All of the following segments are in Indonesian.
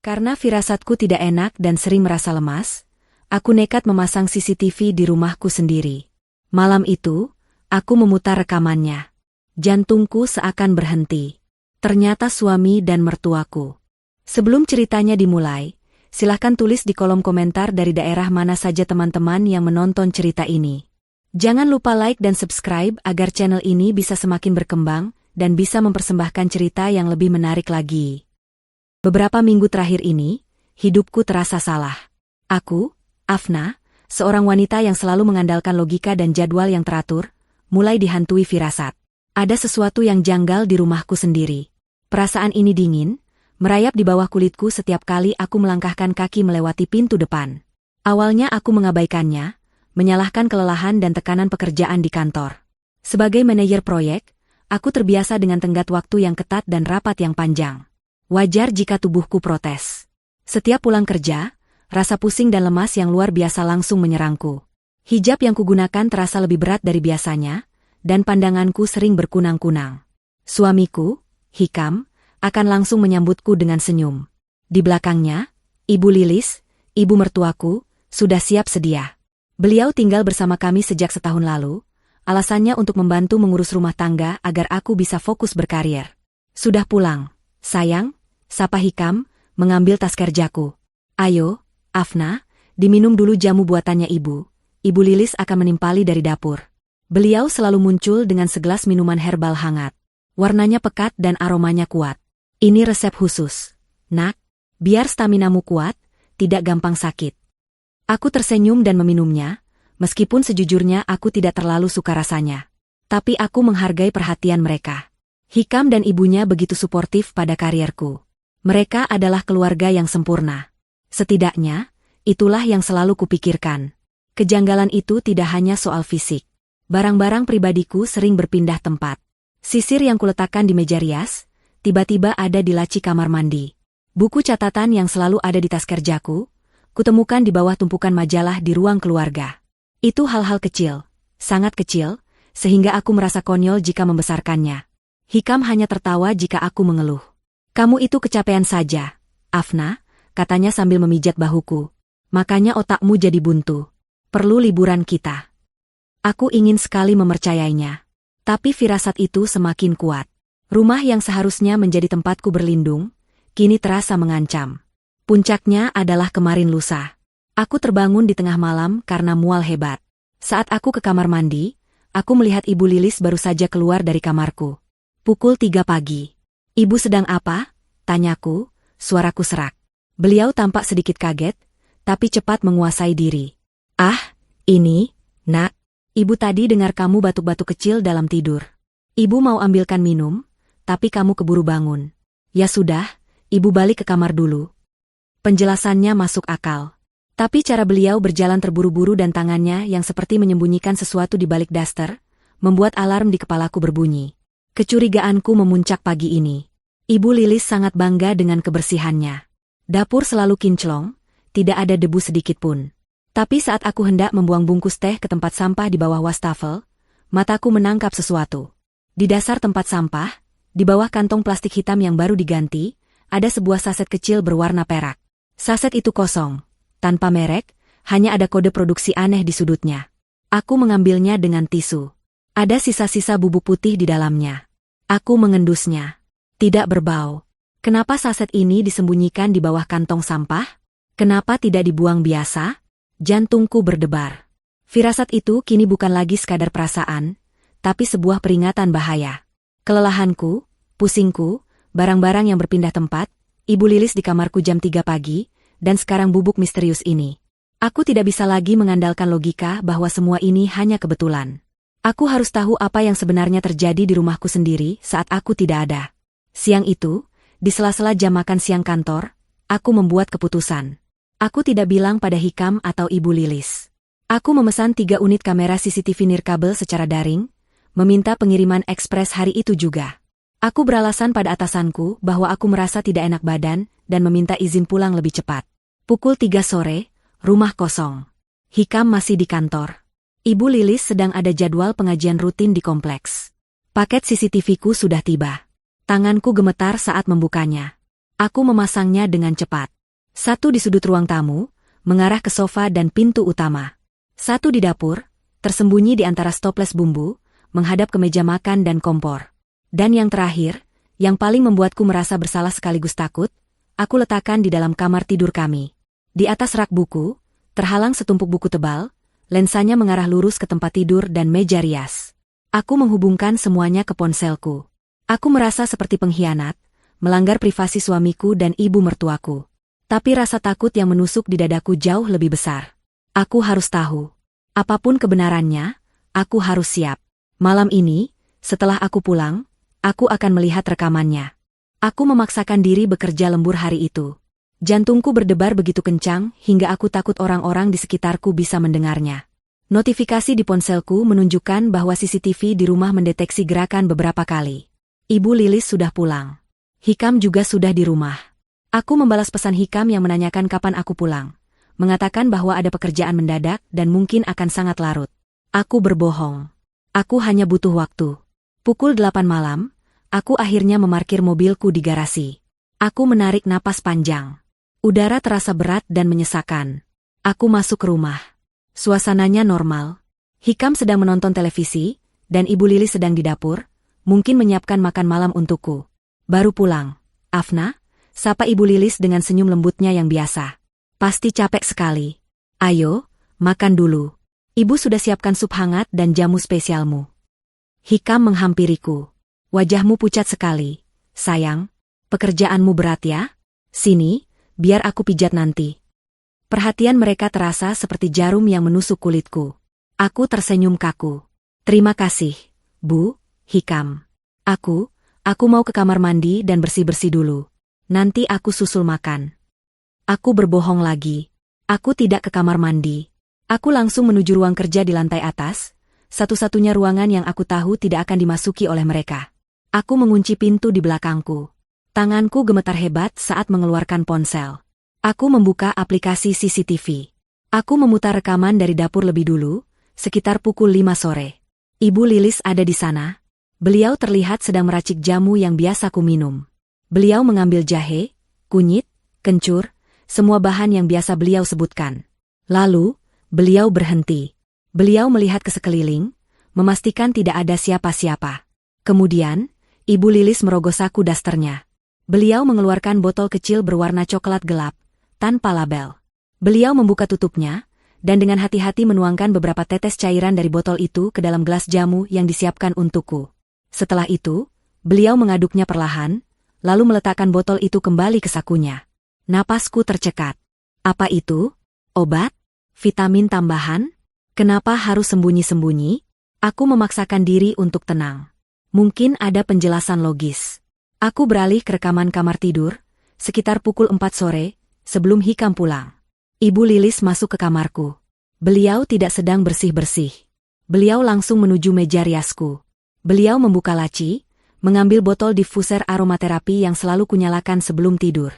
Karena firasatku tidak enak dan sering merasa lemas, aku nekat memasang CCTV di rumahku sendiri. Malam itu, aku memutar rekamannya. Jantungku seakan berhenti. Ternyata suami dan mertuaku. Sebelum ceritanya dimulai, silahkan tulis di kolom komentar dari daerah mana saja teman-teman yang menonton cerita ini. Jangan lupa like dan subscribe agar channel ini bisa semakin berkembang dan bisa mempersembahkan cerita yang lebih menarik lagi. Beberapa minggu terakhir ini, hidupku terasa salah. Aku, Afna, seorang wanita yang selalu mengandalkan logika dan jadwal yang teratur, mulai dihantui firasat. Ada sesuatu yang janggal di rumahku sendiri. Perasaan ini dingin, merayap di bawah kulitku setiap kali aku melangkahkan kaki melewati pintu depan. Awalnya aku mengabaikannya, menyalahkan kelelahan dan tekanan pekerjaan di kantor. Sebagai manajer proyek, aku terbiasa dengan tenggat waktu yang ketat dan rapat yang panjang. Wajar jika tubuhku protes. Setiap pulang kerja, rasa pusing dan lemas yang luar biasa langsung menyerangku. Hijab yang kugunakan terasa lebih berat dari biasanya, dan pandanganku sering berkunang-kunang. Suamiku, Hikam, akan langsung menyambutku dengan senyum. Di belakangnya, Ibu Lilis, ibu mertuaku, sudah siap sedia. Beliau tinggal bersama kami sejak setahun lalu, alasannya untuk membantu mengurus rumah tangga agar aku bisa fokus berkarir. Sudah pulang, sayang, sapa Hikam, mengambil tas kerjaku. Ayo, Afna, diminum dulu jamu buatannya ibu. Ibu Lilis akan menimpali dari dapur. Beliau selalu muncul dengan segelas minuman herbal hangat. Warnanya pekat dan aromanya kuat. Ini resep khusus. Nak, biar staminamu kuat, tidak gampang sakit. Aku tersenyum dan meminumnya, meskipun sejujurnya aku tidak terlalu suka rasanya. Tapi aku menghargai perhatian mereka. Hikam dan ibunya begitu suportif pada karierku. Mereka adalah keluarga yang sempurna. Setidaknya, itulah yang selalu kupikirkan. Kejanggalan itu tidak hanya soal fisik. Barang-barang pribadiku sering berpindah tempat. Sisir yang kuletakkan di meja rias, tiba-tiba ada di laci kamar mandi. Buku catatan yang selalu ada di tas kerjaku, kutemukan di bawah tumpukan majalah di ruang keluarga. Itu hal-hal kecil, sangat kecil, sehingga aku merasa konyol jika membesarkannya. Hikam hanya tertawa jika aku mengeluh. Kamu itu kecapean saja, Afna, katanya sambil memijat bahuku. Makanya otakmu jadi buntu. Perlu liburan kita. Aku ingin sekali mempercayainya. Tapi firasat itu semakin kuat. Rumah yang seharusnya menjadi tempatku berlindung, kini terasa mengancam. Puncaknya adalah kemarin lusa. Aku terbangun di tengah malam karena mual hebat. Saat aku ke kamar mandi, aku melihat Ibu Lilis baru saja keluar dari kamarku. Pukul 3 pagi. Ibu sedang apa? Tanyaku, suaraku serak. Beliau tampak sedikit kaget, tapi cepat menguasai diri. Ah, ini, nak. Ibu tadi dengar kamu batuk-batuk kecil dalam tidur. Ibu mau ambilkan minum, tapi kamu keburu bangun. Ya sudah, ibu balik ke kamar dulu. Penjelasannya masuk akal. Tapi cara beliau berjalan terburu-buru dan tangannya yang seperti menyembunyikan sesuatu di balik daster, membuat alarm di kepalaku berbunyi. Kecurigaanku memuncak pagi ini. Ibu Lilis sangat bangga dengan kebersihannya. Dapur selalu kinclong, tidak ada debu sedikit pun. Tapi saat aku hendak membuang bungkus teh ke tempat sampah di bawah wastafel, mataku menangkap sesuatu. Di dasar tempat sampah, di bawah kantong plastik hitam yang baru diganti, ada sebuah saset kecil berwarna perak. Saset itu kosong, tanpa merek, hanya ada kode produksi aneh di sudutnya. Aku mengambilnya dengan tisu. Ada sisa-sisa bubuk putih di dalamnya. Aku mengendusnya. Tidak berbau. Kenapa saset ini disembunyikan di bawah kantong sampah? Kenapa tidak dibuang biasa? Jantungku berdebar. Firasat itu kini bukan lagi sekadar perasaan, tapi sebuah peringatan bahaya. Kelelahanku, pusingku, barang-barang yang berpindah tempat, Ibu Lilis di kamarku jam 3 pagi, dan sekarang bubuk misterius ini. Aku tidak bisa lagi mengandalkan logika bahwa semua ini hanya kebetulan. Aku harus tahu apa yang sebenarnya terjadi di rumahku sendiri saat aku tidak ada. Siang itu, di sela-sela jam makan siang kantor, aku membuat keputusan. Aku tidak bilang pada Hikam atau Ibu Lilis. Aku memesan 3 unit kamera CCTV nirkabel secara daring, meminta pengiriman ekspres hari itu juga. Aku beralasan pada atasanku bahwa aku merasa tidak enak badan dan meminta izin pulang lebih cepat. Pukul 3 sore, rumah kosong. Hikam masih di kantor. Ibu Lilis sedang ada jadwal pengajian rutin di kompleks. Paket CCTV-ku sudah tiba. Tanganku gemetar saat membukanya. Aku memasangnya dengan cepat. Satu di sudut ruang tamu, mengarah ke sofa dan pintu utama. Satu di dapur, tersembunyi di antara stoples bumbu, menghadap ke meja makan dan kompor. Dan yang terakhir, yang paling membuatku merasa bersalah sekaligus takut, aku letakkan di dalam kamar tidur kami. Di atas rak buku, terhalang setumpuk buku tebal, lensanya mengarah lurus ke tempat tidur dan meja rias. Aku menghubungkan semuanya ke ponselku. Aku merasa seperti pengkhianat, melanggar privasi suamiku dan ibu mertuaku. Tapi rasa takut yang menusuk di dadaku jauh lebih besar. Aku harus tahu. Apapun kebenarannya, aku harus siap. Malam ini, setelah aku pulang, aku akan melihat rekamannya. Aku memaksakan diri bekerja lembur hari itu. Jantungku berdebar begitu kencang hingga aku takut orang-orang di sekitarku bisa mendengarnya. Notifikasi di ponselku menunjukkan bahwa CCTV di rumah mendeteksi gerakan beberapa kali. Ibu Lilis sudah pulang. Hikam juga sudah di rumah. Aku membalas pesan Hikam yang menanyakan kapan aku pulang. Mengatakan bahwa ada pekerjaan mendadak dan mungkin akan sangat larut. Aku berbohong. Aku hanya butuh waktu. Pukul 8 malam, aku akhirnya memarkir mobilku di garasi. Aku menarik napas panjang. Udara terasa berat dan menyesakan. Aku masuk ke rumah. Suasananya normal. Hikam sedang menonton televisi, dan Ibu Lilis sedang di dapur, mungkin menyiapkan makan malam untukku. Baru pulang. Afna, sapa Ibu Lilis dengan senyum lembutnya yang biasa. Pasti capek sekali. Ayo, makan dulu. Ibu sudah siapkan sup hangat dan jamu spesialmu. Hikam menghampiriku. Wajahmu pucat sekali. Sayang, pekerjaanmu berat ya? Sini, biar aku pijat nanti. Perhatian mereka terasa seperti jarum yang menusuk kulitku. Aku tersenyum kaku. Terima kasih, Bu, Hikam. Aku mau ke kamar mandi dan bersih-bersih dulu. Nanti aku susul makan. Aku berbohong lagi. Aku tidak ke kamar mandi. Aku langsung menuju ruang kerja di lantai atas, satu-satunya ruangan yang aku tahu tidak akan dimasuki oleh mereka. Aku mengunci pintu di belakangku. Tanganku gemetar hebat saat mengeluarkan ponsel. Aku membuka aplikasi CCTV. Aku memutar rekaman dari dapur lebih dulu, sekitar pukul 5 sore. Ibu Lilis ada di sana. Beliau terlihat sedang meracik jamu yang biasa ku minum. Beliau mengambil jahe, kunyit, kencur, semua bahan yang biasa beliau sebutkan. Lalu, beliau berhenti. Beliau melihat ke sekeliling, memastikan tidak ada siapa-siapa. Kemudian, Ibu Lilis merogoh saku dasternya. Beliau mengeluarkan botol kecil berwarna coklat gelap, tanpa label. Beliau membuka tutupnya, dan dengan hati-hati menuangkan beberapa tetes cairan dari botol itu ke dalam gelas jamu yang disiapkan untukku. Setelah itu, beliau mengaduknya perlahan, lalu meletakkan botol itu kembali ke sakunya. Napasku tercekat. Apa itu? Obat? Vitamin tambahan? Kenapa harus sembunyi-sembunyi? Aku memaksakan diri untuk tenang. Mungkin ada penjelasan logis. Aku beralih ke rekaman kamar tidur, sekitar pukul 4 sore, sebelum Hikam pulang. Ibu Lilis masuk ke kamarku. Beliau tidak sedang bersih-bersih. Beliau langsung menuju meja riasku. Beliau membuka laci, mengambil botol diffuser aromaterapi yang selalu kunyalakan sebelum tidur.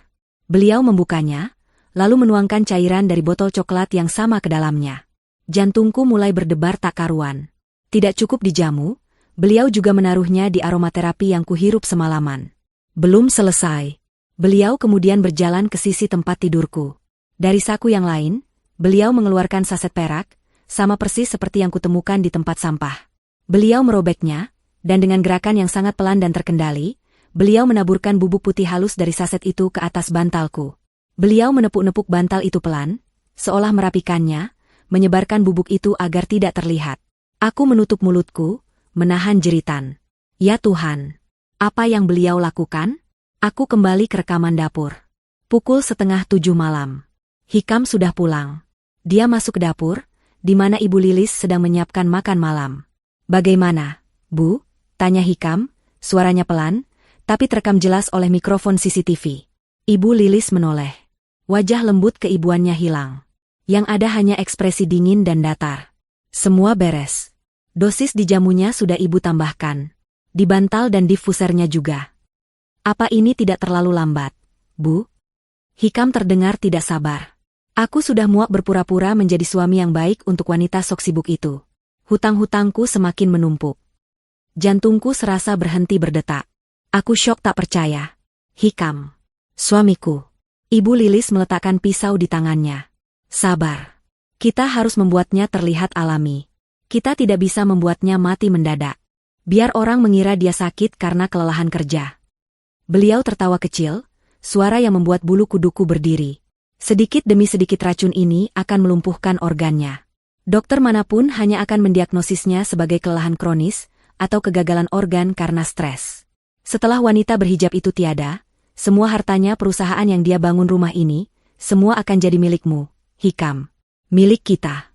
Beliau membukanya, lalu menuangkan cairan dari botol coklat yang sama ke dalamnya. Jantungku mulai berdebar tak karuan. Tidak cukup dijamu, beliau juga menaruhnya di aromaterapi yang kuhirup semalaman. Belum selesai. Beliau kemudian berjalan ke sisi tempat tidurku. Dari saku yang lain, beliau mengeluarkan saset perak, sama persis seperti yang kutemukan di tempat sampah. Beliau merobeknya, dan dengan gerakan yang sangat pelan dan terkendali, beliau menaburkan bubuk putih halus dari saset itu ke atas bantalku. Beliau menepuk-nepuk bantal itu pelan, seolah merapikannya, menyebarkan bubuk itu agar tidak terlihat. Aku menutup mulutku, menahan jeritan. Ya Tuhan! Apa yang beliau lakukan? Aku kembali ke rekaman dapur. Pukul 6:30 malam. Hikam sudah pulang. Dia masuk ke dapur, di mana Ibu Lilis sedang menyiapkan makan malam. Bagaimana, Bu? Tanya Hikam, suaranya pelan, tapi terekam jelas oleh mikrofon CCTV. Ibu Lilis menoleh. Wajah lembut keibuannya hilang. Yang ada hanya ekspresi dingin dan datar. Semua beres. Dosis di jamunya sudah Ibu tambahkan. Di bantal dan diffusernya juga. Apa ini tidak terlalu lambat, Bu? Hikam terdengar tidak sabar. Aku sudah muak berpura-pura menjadi suami yang baik untuk wanita sok sibuk itu. Hutang-hutangku semakin menumpuk. Jantungku serasa berhenti berdetak. Aku syok tak percaya. Hikam. Suamiku. Ibu Lilis meletakkan pisau di tangannya. Sabar. Kita harus membuatnya terlihat alami. Kita tidak bisa membuatnya mati mendadak. Biar orang mengira dia sakit karena kelelahan kerja. Beliau tertawa kecil, suara yang membuat bulu kuduku berdiri. Sedikit demi sedikit racun ini akan melumpuhkan organnya. Dokter manapun hanya akan mendiagnosisnya sebagai kelelahan kronis atau kegagalan organ karena stres. Setelah wanita berhijab itu tiada, semua hartanya perusahaan yang dia bangun rumah ini, semua akan jadi milikmu, Hikam. Milik kita.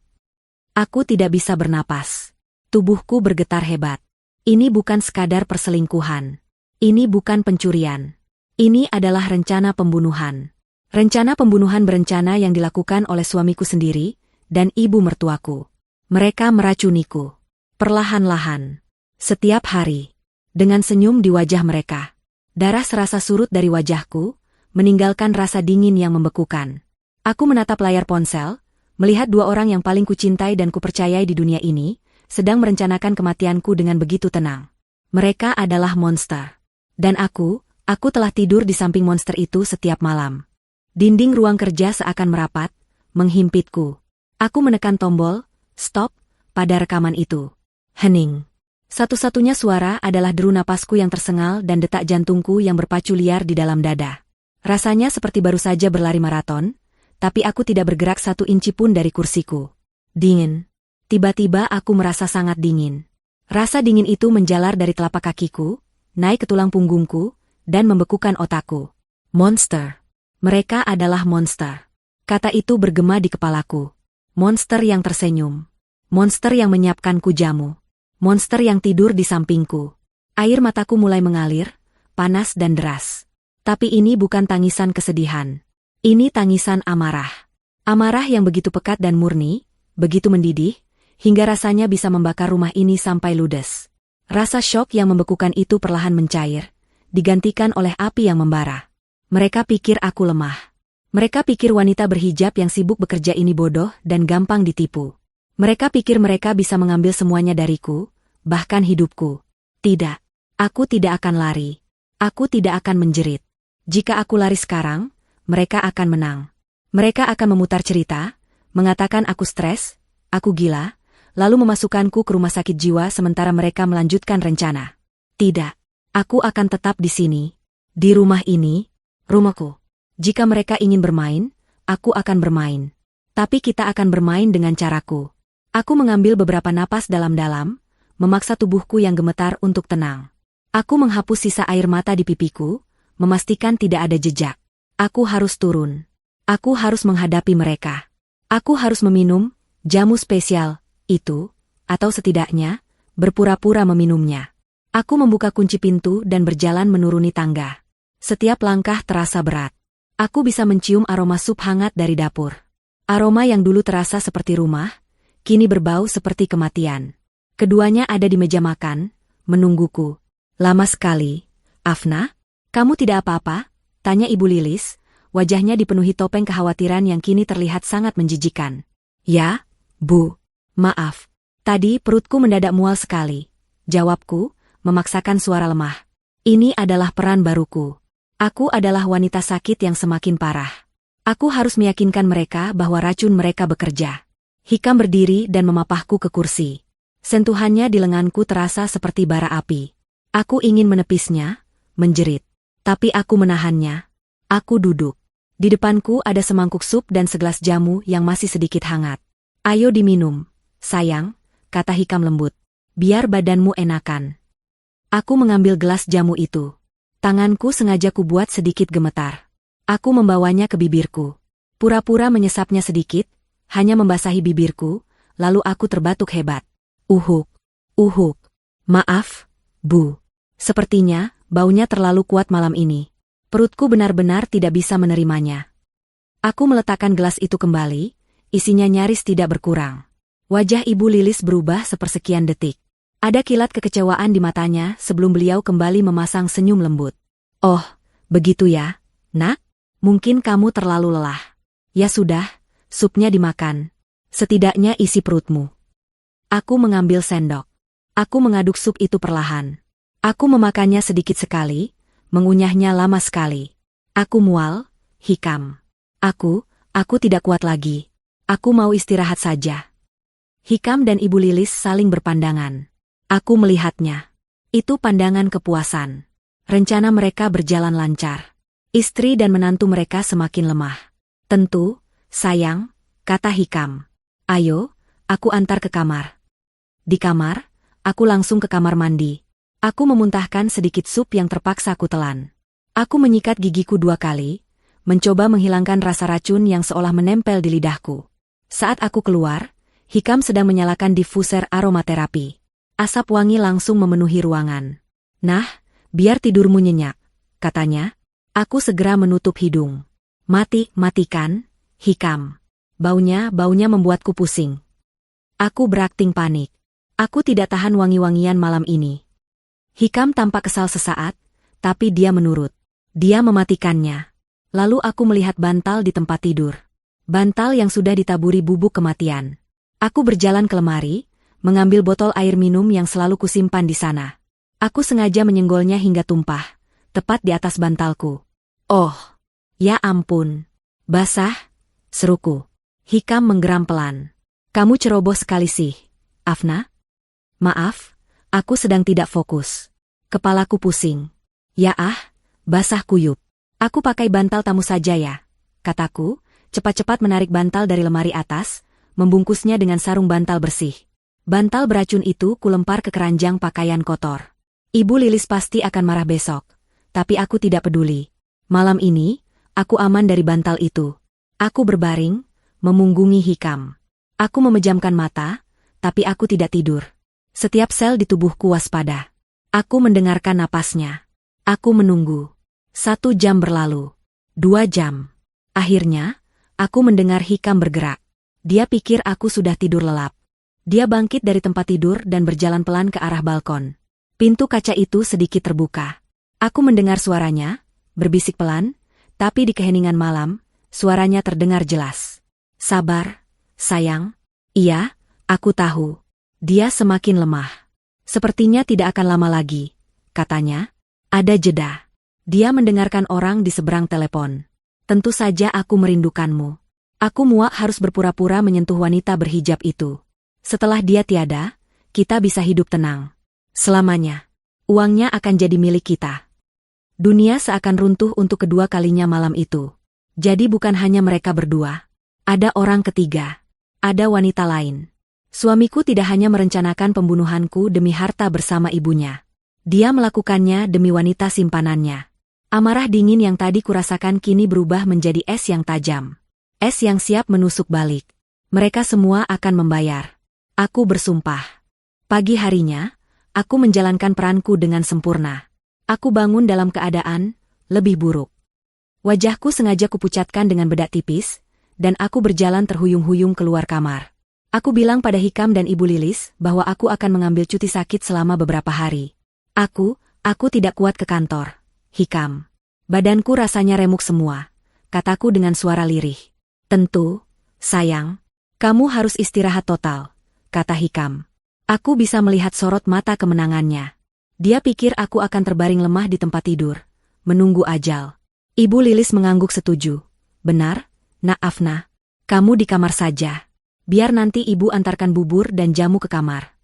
Aku tidak bisa bernapas. Tubuhku bergetar hebat. Ini bukan sekadar perselingkuhan. Ini bukan pencurian. Ini adalah rencana pembunuhan. Rencana pembunuhan berencana yang dilakukan oleh suamiku sendiri dan ibu mertuaku. Mereka meracuniku. Perlahan-lahan. Setiap hari. Dengan senyum di wajah mereka. Darah serasa surut dari wajahku, meninggalkan rasa dingin yang membekukan. Aku menatap layar ponsel, melihat dua orang yang paling kucintai dan kupercayai di dunia ini, sedang merencanakan kematianku dengan begitu tenang. Mereka adalah monster. Dan aku telah tidur di samping monster itu setiap malam. Dinding ruang kerja seakan merapat, menghimpitku. Aku menekan tombol, stop, pada rekaman itu. Hening. Satu-satunya suara adalah deru napasku yang tersengal dan detak jantungku yang berpacu liar di dalam dada. Rasanya seperti baru saja berlari maraton, tapi aku tidak bergerak 1 inci pun dari kursiku. Dingin. Tiba-tiba aku merasa sangat dingin. Rasa dingin itu menjalar dari telapak kakiku, naik ke tulang punggungku, dan membekukan otakku. Monster. Mereka adalah monster. Kata itu bergema di kepalaku. Monster yang tersenyum. Monster yang menyiapkanku jamu. Monster yang tidur di sampingku. Air mataku mulai mengalir, panas dan deras. Tapi ini bukan tangisan kesedihan. Ini tangisan amarah. Amarah yang begitu pekat dan murni, begitu mendidih, hingga rasanya bisa membakar rumah ini sampai ludes. Rasa syok yang membekukan itu perlahan mencair, digantikan oleh api yang membara. Mereka pikir aku lemah. Mereka pikir wanita berhijab yang sibuk bekerja ini bodoh dan gampang ditipu. Mereka pikir mereka bisa mengambil semuanya dariku, bahkan hidupku. Tidak. Aku tidak akan lari. Aku tidak akan menjerit. Jika aku lari sekarang, mereka akan menang. Mereka akan memutar cerita, mengatakan aku stres, aku gila, lalu memasukkanku ke rumah sakit jiwa sementara mereka melanjutkan rencana. Tidak. Aku akan tetap di sini. Di rumah ini, rumahku. Jika mereka ingin bermain, aku akan bermain. Tapi kita akan bermain dengan caraku. Aku mengambil beberapa napas dalam-dalam, memaksa tubuhku yang gemetar untuk tenang. Aku menghapus sisa air mata di pipiku, memastikan tidak ada jejak. Aku harus turun. Aku harus menghadapi mereka. Aku harus meminum jamu spesial itu, atau setidaknya, berpura-pura meminumnya. Aku membuka kunci pintu dan berjalan menuruni tangga. Setiap langkah terasa berat. Aku bisa mencium aroma sup hangat dari dapur. Aroma yang dulu terasa seperti rumah, kini berbau seperti kematian. Keduanya ada di meja makan, menungguku. Lama sekali. Afna, kamu tidak apa-apa? Tanya Ibu Lilis, wajahnya dipenuhi topeng kekhawatiran yang kini terlihat sangat menjijikan. Ya, Bu. Maaf. Tadi perutku mendadak mual sekali. Jawabku, memaksakan suara lemah. Ini adalah peran baruku. Aku adalah wanita sakit yang semakin parah. Aku harus meyakinkan mereka bahwa racun mereka bekerja. Hikam berdiri dan memapahku ke kursi. Sentuhannya di lenganku terasa seperti bara api. Aku ingin menepisnya, menjerit. Tapi aku menahannya. Aku duduk. Di depanku ada semangkuk sup dan segelas jamu yang masih sedikit hangat. Ayo diminum, sayang, kata Hikam lembut. Biar badanmu enakan. Aku mengambil gelas jamu itu. Tanganku sengaja kubuat sedikit gemetar. Aku membawanya ke bibirku. Pura-pura menyesapnya sedikit, hanya membasahi bibirku, lalu aku terbatuk hebat. Uhuk. Maaf, Bu. Sepertinya, baunya terlalu kuat malam ini. Perutku benar-benar tidak bisa menerimanya. Aku meletakkan gelas itu kembali, isinya nyaris tidak berkurang. Wajah Ibu Lilis berubah sepersekian detik. Ada kilat kekecewaan di matanya sebelum beliau kembali memasang senyum lembut. Oh, begitu ya, Nak? Mungkin kamu terlalu lelah. Ya sudah. Supnya dimakan. Setidaknya isi perutmu. Aku mengambil sendok. Aku mengaduk sup itu perlahan. Aku memakannya sedikit sekali, mengunyahnya lama sekali. Aku mual, Hikam. Aku tidak kuat lagi. Aku mau istirahat saja. Hikam dan Ibu Lilis saling berpandangan. Aku melihatnya. Itu pandangan kepuasan. Rencana mereka berjalan lancar. Istri dan menantu mereka semakin lemah. Tentu, sayang, kata Hikam. Ayo, aku antar ke kamar. Di kamar, aku langsung ke kamar mandi. Aku memuntahkan sedikit sup yang terpaksa aku telan. Aku menyikat gigiku 2 kali, mencoba menghilangkan rasa racun yang seolah menempel di lidahku. Saat aku keluar, Hikam sedang menyalakan diffuser aromaterapi. Asap wangi langsung memenuhi ruangan. Nah, biar tidurmu nyenyak, katanya. Aku segera menutup hidung. Matikan, Hikam. Baunya membuatku pusing. Aku berakting panik. Aku tidak tahan wangi-wangian malam ini. Hikam tampak kesal sesaat, tapi dia menurut. Dia mematikannya. Lalu aku melihat bantal di tempat tidur. Bantal yang sudah ditaburi bubuk kematian. Aku berjalan ke lemari, mengambil botol air minum yang selalu kusimpan di sana. Aku sengaja menyenggolnya hingga tumpah, tepat di atas bantalku. Oh, ya ampun. Basah, seruku. Hikam menggeram pelan. Kamu ceroboh sekali sih, Afna. Maaf, aku sedang tidak fokus. Kepalaku pusing. Ya basah kuyup. Aku pakai bantal tamu saja ya, kataku, cepat-cepat menarik bantal dari lemari atas, membungkusnya dengan sarung bantal bersih. Bantal beracun itu kulempar ke keranjang pakaian kotor. Ibu Lilis pasti akan marah besok, tapi aku tidak peduli. Malam ini, aku aman dari bantal itu. Aku berbaring, memunggungi Hikam. Aku memejamkan mata, tapi aku tidak tidur. Setiap sel di tubuhku waspada. Aku mendengarkan napasnya. Aku menunggu. 1 jam berlalu. 2 jam. Akhirnya, aku mendengar Hikam bergerak. Dia pikir aku sudah tidur lelap. Dia bangkit dari tempat tidur dan berjalan pelan ke arah balkon. Pintu kaca itu sedikit terbuka. Aku mendengar suaranya, berbisik pelan, tapi di keheningan malam, suaranya terdengar jelas. Sabar, sayang. Iya, aku tahu. Dia semakin lemah. Sepertinya tidak akan lama lagi, katanya. Ada jeda. Dia mendengarkan orang di seberang telepon. Tentu saja aku merindukanmu. Aku muak harus berpura-pura menyentuh wanita berhijab itu. Setelah dia tiada, kita bisa hidup tenang. Selamanya. Uangnya akan jadi milik kita. Dunia seakan runtuh untuk kedua kalinya malam itu. Jadi bukan hanya mereka berdua. Ada orang ketiga. Ada wanita lain. Suamiku tidak hanya merencanakan pembunuhanku demi harta bersama ibunya. Dia melakukannya demi wanita simpanannya. Amarah dingin yang tadi kurasakan kini berubah menjadi es yang tajam. Es yang siap menusuk balik. Mereka semua akan membayar. Aku bersumpah. Pagi harinya, aku menjalankan peranku dengan sempurna. Aku bangun dalam keadaan lebih buruk. Wajahku sengaja kupucatkan dengan bedak tipis, dan aku berjalan terhuyung-huyung keluar kamar. Aku bilang pada Hikam dan Ibu Lilis bahwa aku akan mengambil cuti sakit selama beberapa hari. Aku tidak kuat ke kantor, Hikam. Badanku rasanya remuk semua, kataku dengan suara lirih. Tentu, sayang, kamu harus istirahat total, kata Hikam. Aku bisa melihat sorot mata kemenangannya. Dia pikir aku akan terbaring lemah di tempat tidur, menunggu ajal. Ibu Lilis mengangguk setuju. Benar, Nak Afna. Kamu di kamar saja. Biar nanti ibu antarkan bubur dan jamu ke kamar.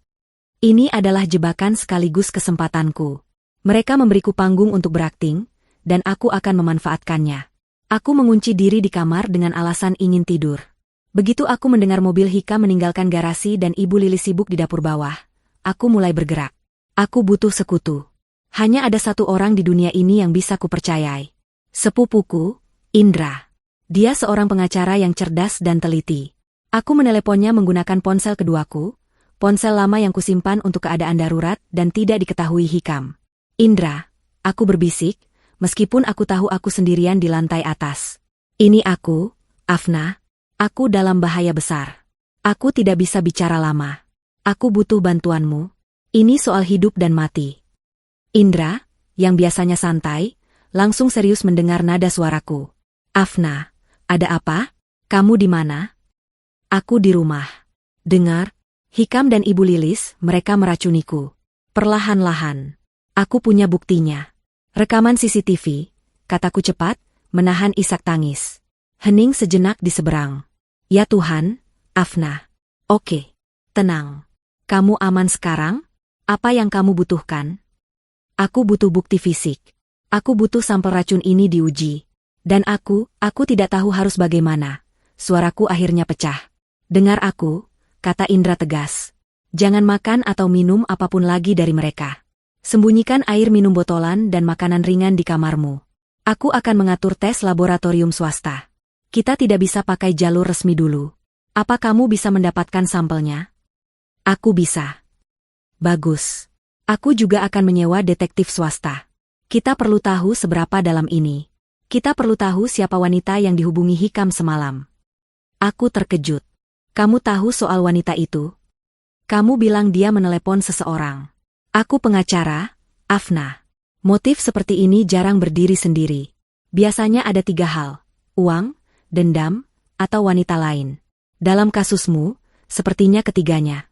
Ini adalah jebakan sekaligus kesempatanku. Mereka memberiku panggung untuk berakting, dan aku akan memanfaatkannya. Aku mengunci diri di kamar dengan alasan ingin tidur. Begitu aku mendengar mobil Hikam meninggalkan garasi dan Ibu Lilis sibuk di dapur bawah, aku mulai bergerak. Aku butuh sekutu. Hanya ada satu orang di dunia ini yang bisa kupercayai. Sepupuku, Indra. Dia seorang pengacara yang cerdas dan teliti. Aku meneleponnya menggunakan ponsel keduaku, ponsel lama yang kusimpan untuk keadaan darurat dan tidak diketahui Hikam. Indra, aku berbisik, meskipun aku tahu aku sendirian di lantai atas. Ini aku, Afna. Aku dalam bahaya besar. Aku tidak bisa bicara lama. Aku butuh bantuanmu. Ini soal hidup dan mati. Indra, yang biasanya santai, langsung serius mendengar nada suaraku. Afna, ada apa? Kamu di mana? Aku di rumah. Dengar, Hikam dan Ibu Lilis, mereka meracuniku. Perlahan-lahan. Aku punya buktinya. Rekaman CCTV, kataku cepat, menahan isak tangis. Hening sejenak di seberang. Ya Tuhan, Afna. Oke. Tenang. Kamu aman sekarang? Apa yang kamu butuhkan? Aku butuh bukti fisik. Aku butuh sampel racun ini diuji. Dan aku tidak tahu harus bagaimana. Suaraku akhirnya pecah. Dengar aku, kata Indra tegas. Jangan makan atau minum apapun lagi dari mereka. Sembunyikan air minum botolan dan makanan ringan di kamarmu. Aku akan mengatur tes laboratorium swasta. Kita tidak bisa pakai jalur resmi dulu. Apa kamu bisa mendapatkan sampelnya? Aku bisa. Bagus. Aku juga akan menyewa detektif swasta. Kita perlu tahu seberapa dalam ini. Kita perlu tahu siapa wanita yang dihubungi Hikam semalam. Aku terkejut. Kamu tahu soal wanita itu? Kamu bilang dia menelepon seseorang. Aku pengacara, Afna. Motif seperti ini jarang berdiri sendiri. Biasanya ada 3 hal. Uang, dendam, atau wanita lain. Dalam kasusmu, sepertinya ketiganya.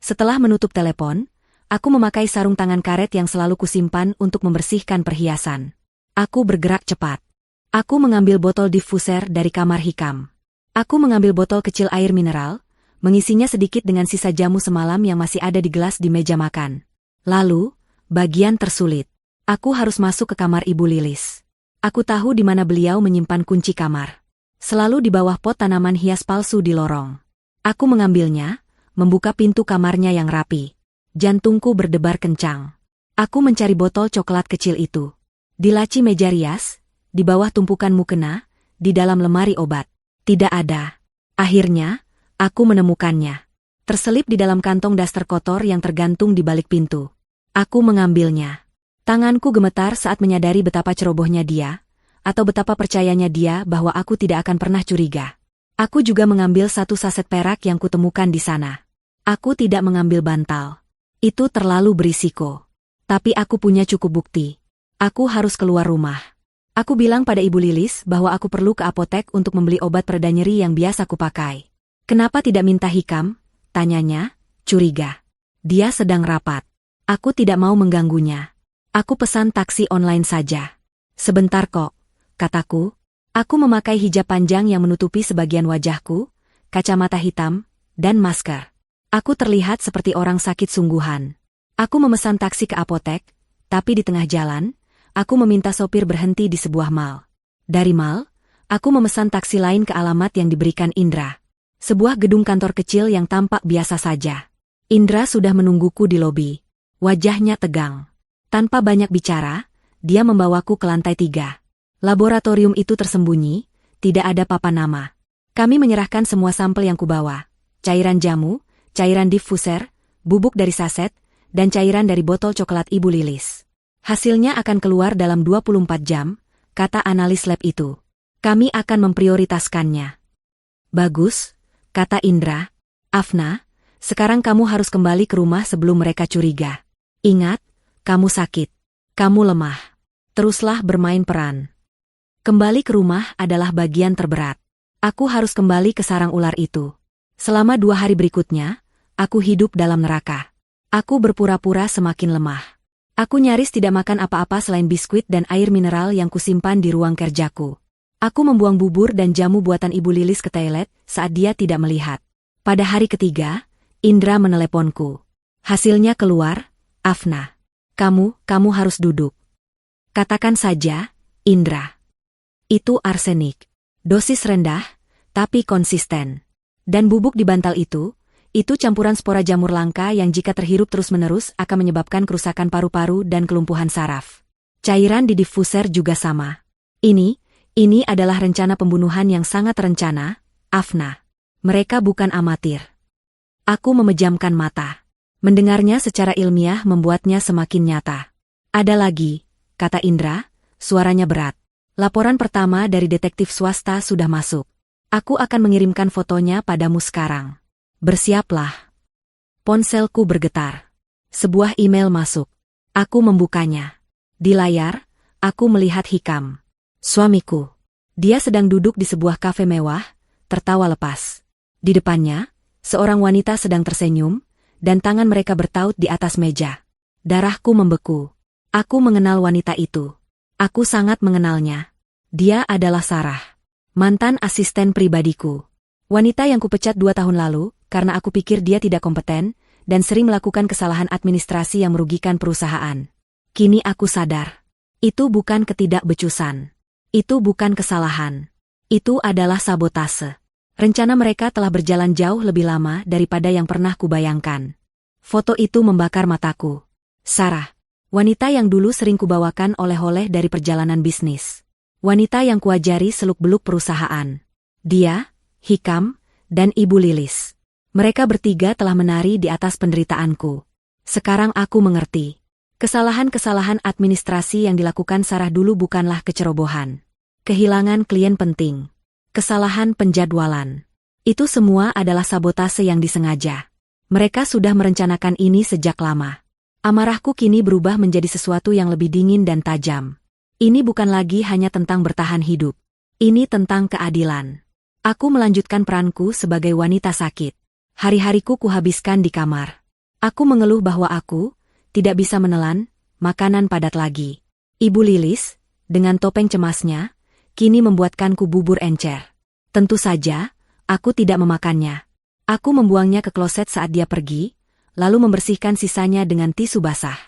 Setelah menutup telepon, aku memakai sarung tangan karet yang selalu kusimpan untuk membersihkan perhiasan. Aku bergerak cepat. Aku mengambil botol diffuser dari kamar Hikam. Aku mengambil botol kecil air mineral, mengisinya sedikit dengan sisa jamu semalam yang masih ada di gelas di meja makan. Lalu, bagian tersulit. Aku harus masuk ke kamar Ibu Lilis. Aku tahu di mana beliau menyimpan kunci kamar. Selalu di bawah pot tanaman hias palsu di lorong. Aku mengambilnya, membuka pintu kamarnya yang rapi. Jantungku berdebar kencang. Aku mencari botol coklat kecil itu. Di laci meja rias, di bawah tumpukan mukena, di dalam lemari obat. Tidak ada. Akhirnya, aku menemukannya. Terselip di dalam kantong daster kotor yang tergantung di balik pintu. Aku mengambilnya. Tanganku gemetar saat menyadari betapa cerobohnya dia, atau betapa percayanya dia bahwa aku tidak akan pernah curiga. Aku juga mengambil 1 saset perak yang kutemukan di sana. Aku tidak mengambil bantal. Itu terlalu berisiko. Tapi aku punya cukup bukti. Aku harus keluar rumah. Aku bilang pada Ibu Lilis bahwa aku perlu ke apotek untuk membeli obat pereda nyeri yang biasa kupakai. Kenapa tidak minta Hikam? Tanyanya, curiga. Dia sedang rapat. Aku tidak mau mengganggunya. Aku pesan taksi online saja. Sebentar kok, kataku. Aku memakai hijab panjang yang menutupi sebagian wajahku, kacamata hitam, dan masker. Aku terlihat seperti orang sakit sungguhan. Aku memesan taksi ke apotek, tapi di tengah jalan, aku meminta sopir berhenti di sebuah mal. Dari mal, aku memesan taksi lain ke alamat yang diberikan Indra. Sebuah gedung kantor kecil yang tampak biasa saja. Indra sudah menungguku di lobi. Wajahnya tegang. Tanpa banyak bicara, dia membawaku ke lantai 3. Laboratorium itu tersembunyi, tidak ada papan nama. Kami menyerahkan semua sampel yang kubawa. Cairan jamu, cairan diffuser, bubuk dari saset, dan cairan dari botol coklat Ibu Lilis. Hasilnya akan keluar dalam 24 jam, kata analis lab itu. Kami akan memprioritaskannya. Bagus, kata Indra. Afna, sekarang kamu harus kembali ke rumah sebelum mereka curiga. Ingat, kamu sakit. Kamu lemah. Teruslah bermain peran. Kembali ke rumah adalah bagian terberat. Aku harus kembali ke sarang ular itu. Selama 2 hari berikutnya, aku hidup dalam neraka. Aku berpura-pura semakin lemah. Aku nyaris tidak makan apa-apa selain biskuit dan air mineral yang kusimpan di ruang kerjaku. Aku membuang bubur dan jamu buatan Ibu Lilis ke toilet saat dia tidak melihat. Pada hari ketiga, Indra meneleponku. Hasilnya keluar, Afna. Kamu harus duduk. Katakan saja, Indra. Itu arsenik. Dosis rendah, tapi konsisten. Dan bubuk di bantal itu campuran spora jamur langka yang jika terhirup terus-menerus akan menyebabkan kerusakan paru-paru dan kelumpuhan saraf. Cairan di diffuser juga sama. Ini adalah rencana pembunuhan yang sangat terencana, Afna. Mereka bukan amatir. Aku memejamkan mata. Mendengarnya secara ilmiah membuatnya semakin nyata. Ada lagi, kata Indra, suaranya berat. Laporan pertama dari detektif swasta sudah masuk. Aku akan mengirimkan fotonya padamu sekarang. Bersiaplah. Ponselku bergetar. Sebuah email masuk. Aku membukanya. Di layar, aku melihat Hikam. Suamiku. Dia sedang duduk di sebuah kafe mewah, tertawa lepas. Di depannya, seorang wanita sedang tersenyum, dan tangan mereka bertaut di atas meja. Darahku membeku. Aku mengenal wanita itu. Aku sangat mengenalnya. Dia adalah Sarah, mantan asisten pribadiku. Wanita yang kupecat 2 tahun lalu, karena aku pikir dia tidak kompeten, dan sering melakukan kesalahan administrasi yang merugikan perusahaan. Kini aku sadar. Itu bukan ketidakbecusan. Itu bukan kesalahan. Itu adalah sabotase. Rencana mereka telah berjalan jauh lebih lama daripada yang pernah kubayangkan. Foto itu membakar mataku. Sarah, wanita yang dulu sering kubawakan oleh-oleh dari perjalanan bisnis. Wanita yang kuajari seluk-beluk perusahaan. Dia, Hikam, dan Ibu Lilis. Mereka bertiga telah menari di atas penderitaanku. Sekarang aku mengerti. Kesalahan-kesalahan administrasi yang dilakukan Sarah dulu bukanlah kecerobohan. Kehilangan klien penting. Kesalahan penjadwalan. Itu semua adalah sabotase yang disengaja. Mereka sudah merencanakan ini sejak lama. Amarahku kini berubah menjadi sesuatu yang lebih dingin dan tajam. Ini bukan lagi hanya tentang bertahan hidup. Ini tentang keadilan. Aku melanjutkan peranku sebagai wanita sakit. Hari-hariku kuhabiskan di kamar. Aku mengeluh bahwa aku tidak bisa menelan makanan padat lagi. Ibu Lilis, dengan topeng cemasnya, kini membuatkanku bubur encer. Tentu saja, aku tidak memakannya. Aku membuangnya ke kloset saat dia pergi, lalu membersihkan sisanya dengan tisu basah.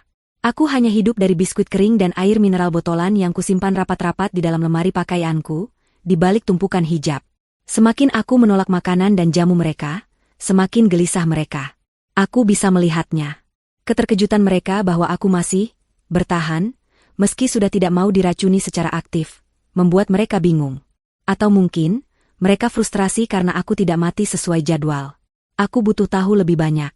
Aku hanya hidup dari biskuit kering dan air mineral botolan yang kusimpan rapat-rapat di dalam lemari pakaianku, di balik tumpukan hijab. Semakin aku menolak makanan dan jamu mereka, semakin gelisah mereka. Aku bisa melihatnya. Keterkejutan mereka bahwa aku masih bertahan, meski sudah tidak mau diracuni secara aktif, membuat mereka bingung. Atau mungkin, mereka frustrasi karena aku tidak mati sesuai jadwal. Aku butuh tahu lebih banyak.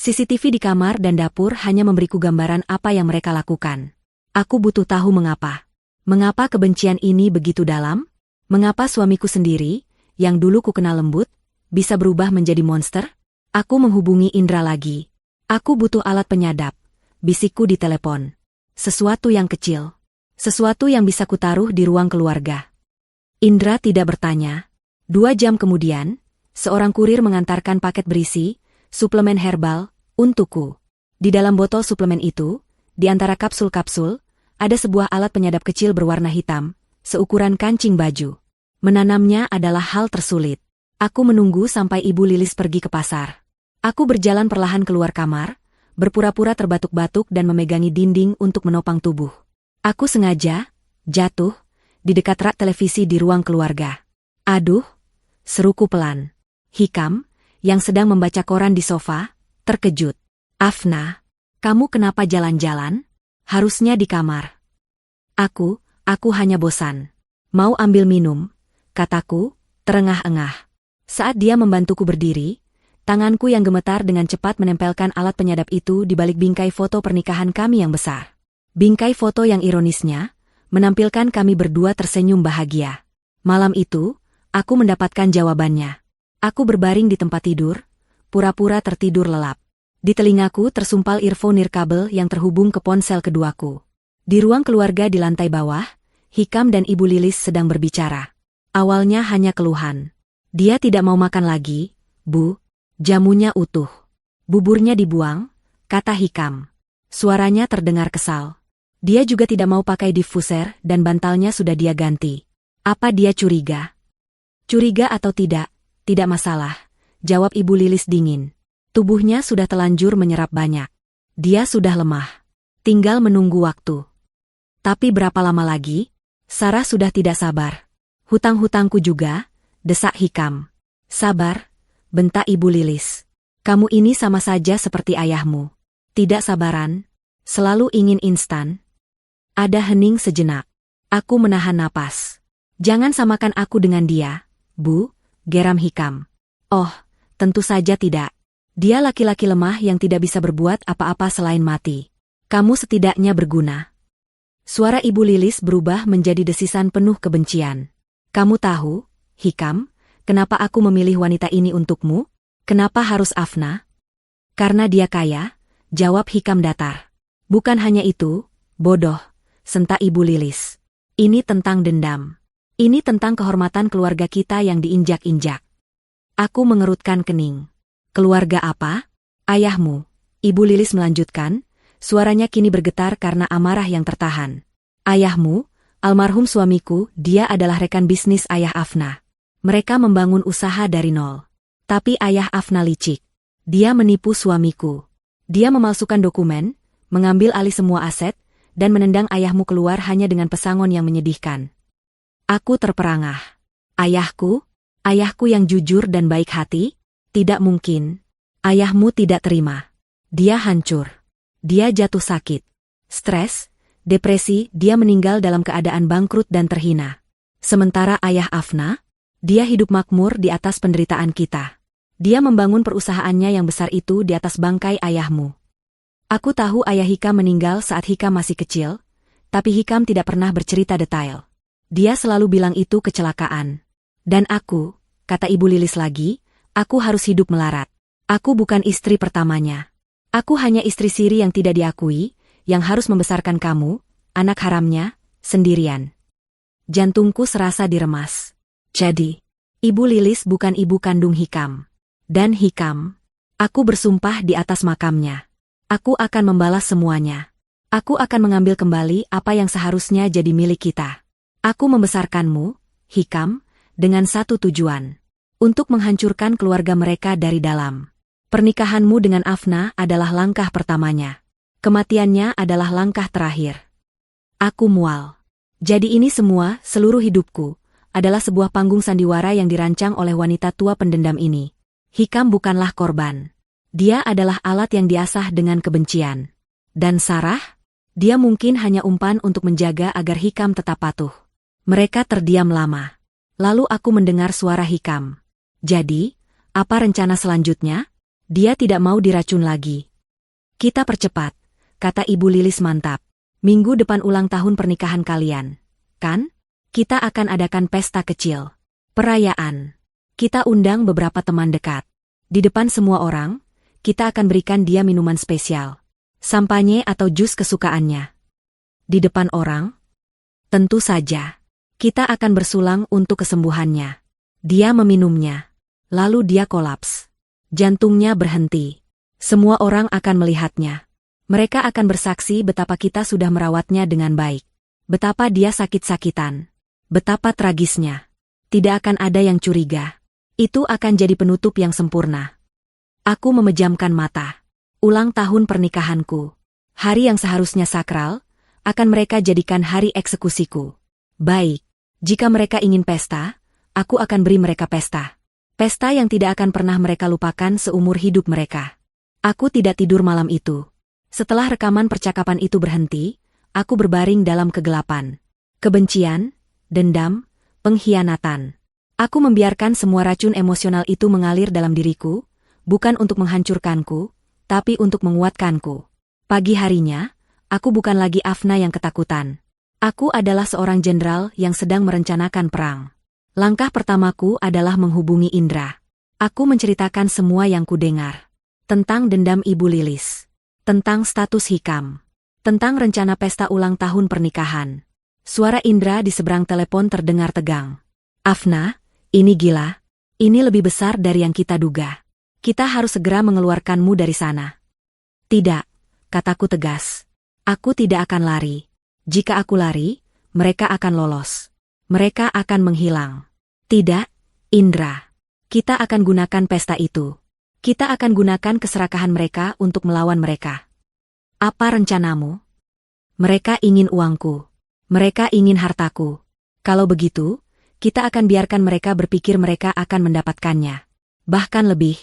CCTV di kamar dan dapur hanya memberiku gambaran apa yang mereka lakukan. Aku butuh tahu mengapa. Mengapa kebencian ini begitu dalam? Mengapa suamiku sendiri, yang dulu ku kenal lembut, bisa berubah menjadi monster? Aku menghubungi Indra lagi. Aku butuh alat penyadap, bisikku di telepon. Sesuatu yang kecil. Sesuatu yang bisa kutaruh di ruang keluarga. Indra tidak bertanya. 2 jam kemudian, seorang kurir mengantarkan paket berisi suplemen herbal untukku. Di dalam botol suplemen itu, di antara kapsul-kapsul, ada sebuah alat penyadap kecil berwarna hitam, seukuran kancing baju. Menanamnya adalah hal tersulit. Aku menunggu sampai Ibu Lilis pergi ke pasar. Aku berjalan perlahan keluar kamar, berpura-pura terbatuk-batuk dan memegangi dinding untuk menopang tubuh. Aku sengaja jatuh di dekat rak televisi di ruang keluarga. Aduh, seruku pelan. Hikam, yang sedang membaca koran di sofa, terkejut. Afna, kamu kenapa jalan-jalan? Harusnya di kamar. Aku hanya bosan. Mau ambil minum, kataku, terengah-engah. Saat dia membantuku berdiri, tanganku yang gemetar dengan cepat menempelkan alat penyadap itu di balik bingkai foto pernikahan kami yang besar. Bingkai foto yang ironisnya menampilkan kami berdua tersenyum bahagia. Malam itu, aku mendapatkan jawabannya. Aku berbaring di tempat tidur, pura-pura tertidur lelap. Di telingaku tersumpal earphone nirkabel yang terhubung ke ponsel keduaku. Di ruang keluarga di lantai bawah, Hikam dan Ibu Lilis sedang berbicara. Awalnya hanya keluhan. Dia tidak mau makan lagi, Bu. Jamunya utuh. Buburnya dibuang, kata Hikam. Suaranya terdengar kesal. Dia juga tidak mau pakai diffuser dan bantalnya sudah dia ganti. Apa dia curiga? Curiga atau tidak masalah, jawab Ibu Lilis dingin. Tubuhnya sudah telanjur menyerap banyak. Dia sudah lemah. Tinggal menunggu waktu. Tapi berapa lama lagi? Sarah sudah tidak sabar. Hutang-hutangku juga, desak Hikam. Sabar, bentak Ibu Lilis. Kamu ini sama saja seperti ayahmu. Tidak sabaran, selalu ingin instan. Ada hening sejenak. Aku menahan napas. Jangan samakan aku dengan dia, Bu, geram Hikam. Oh, tentu saja tidak. Dia laki-laki lemah yang tidak bisa berbuat apa-apa selain mati. Kamu setidaknya berguna. Suara Ibu Lilis berubah menjadi desisan penuh kebencian. Kamu tahu, Hikam, kenapa aku memilih wanita ini untukmu? Kenapa harus Afna? Karena dia kaya, jawab Hikam datar. Bukan hanya itu, bodoh, sentak Ibu Lilis. Ini tentang dendam. Ini tentang kehormatan keluarga kita yang diinjak-injak. Aku mengerutkan kening. Keluarga apa? Ayahmu. Ibu Lilis melanjutkan, suaranya kini bergetar karena amarah yang tertahan. Ayahmu, Almarhum suamiku, dia adalah rekan bisnis ayah Afna. Mereka membangun usaha dari nol. Tapi ayah Afna licik. Dia menipu suamiku. Dia memalsukan dokumen, mengambil alih semua aset, dan menendang ayahmu keluar hanya dengan pesangon yang menyedihkan. Aku terperangah. Ayahku? Ayahku yang jujur dan baik hati? Tidak mungkin. Ayahmu tidak terima. Dia hancur. Dia jatuh sakit. Stres, depresi, dia meninggal dalam keadaan bangkrut dan terhina. Sementara ayah Afna, dia hidup makmur di atas penderitaan kita. Dia membangun perusahaannya yang besar itu di atas bangkai ayahmu. Aku tahu ayah Hikam meninggal saat Hikam masih kecil, tapi Hikam tidak pernah bercerita detail. Dia selalu bilang itu kecelakaan. Dan aku, kata Ibu Lilis lagi, aku harus hidup melarat. Aku bukan istri pertamanya. Aku hanya istri siri yang tidak diakui, yang harus membesarkan kamu, anak haramnya, sendirian. Jantungku serasa diremas. Jadi, Ibu Lilis bukan ibu kandung Hikam. Dan Hikam, aku bersumpah di atas makamnya. Aku akan membalas semuanya. Aku akan mengambil kembali apa yang seharusnya jadi milik kita. Aku membesarkanmu, Hikam, dengan satu tujuan. Untuk menghancurkan keluarga mereka dari dalam. Pernikahanmu dengan Afna adalah langkah pertamanya. Kematiannya adalah langkah terakhir. Aku mual. Jadi ini semua, seluruh hidupku, adalah sebuah panggung sandiwara yang dirancang oleh wanita tua pendendam ini. Hikam bukanlah korban. Dia adalah alat yang diasah dengan kebencian. Dan Sarah? Dia mungkin hanya umpan untuk menjaga agar Hikam tetap patuh. Mereka terdiam lama. Lalu aku mendengar suara Hikam. Jadi, apa rencana selanjutnya? Dia tidak mau diracun lagi. Kita percepat, kata Ibu Lilis mantap. Minggu depan ulang tahun pernikahan kalian. Kan? Kita akan adakan pesta kecil. Perayaan. Kita undang beberapa teman dekat. Di depan semua orang, kita akan berikan dia minuman spesial. Sampanye atau jus kesukaannya. Di depan orang? Tentu saja. Kita akan bersulang untuk kesembuhannya. Dia meminumnya. Lalu dia kolaps. Jantungnya berhenti. Semua orang akan melihatnya. Mereka akan bersaksi betapa kita sudah merawatnya dengan baik. Betapa dia sakit-sakitan. Betapa tragisnya. Tidak akan ada yang curiga. Itu akan jadi penutup yang sempurna. Aku memejamkan mata. Ulang tahun pernikahanku. Hari yang seharusnya sakral, akan mereka jadikan hari eksekusiku. Baik. Jika mereka ingin pesta, aku akan beri mereka pesta. Pesta yang tidak akan pernah mereka lupakan seumur hidup mereka. Aku tidak tidur malam itu. Setelah rekaman percakapan itu berhenti, aku berbaring dalam kegelapan. Kebencian, dendam, pengkhianatan. Aku membiarkan semua racun emosional itu mengalir dalam diriku, bukan untuk menghancurkanku, tapi untuk menguatkanku. Pagi harinya, aku bukan lagi Afna yang ketakutan. Aku adalah seorang jenderal yang sedang merencanakan perang. Langkah pertamaku adalah menghubungi Indra. Aku menceritakan semua yang kudengar. Tentang dendam Ibu Lilis. Tentang status Hikam. Tentang rencana pesta ulang tahun pernikahan. Suara Indra di seberang telepon terdengar tegang. Afna, ini gila. Ini lebih besar dari yang kita duga. Kita harus segera mengeluarkanmu dari sana. Tidak, kataku tegas. Aku tidak akan lari. Jika aku lari, mereka akan lolos. Mereka akan menghilang. Tidak, Indra. Kita akan gunakan pesta itu. Kita akan gunakan keserakahan mereka untuk melawan mereka. Apa rencanamu? Mereka ingin uangku. Mereka ingin hartaku. Kalau begitu, kita akan biarkan mereka berpikir mereka akan mendapatkannya. Bahkan lebih,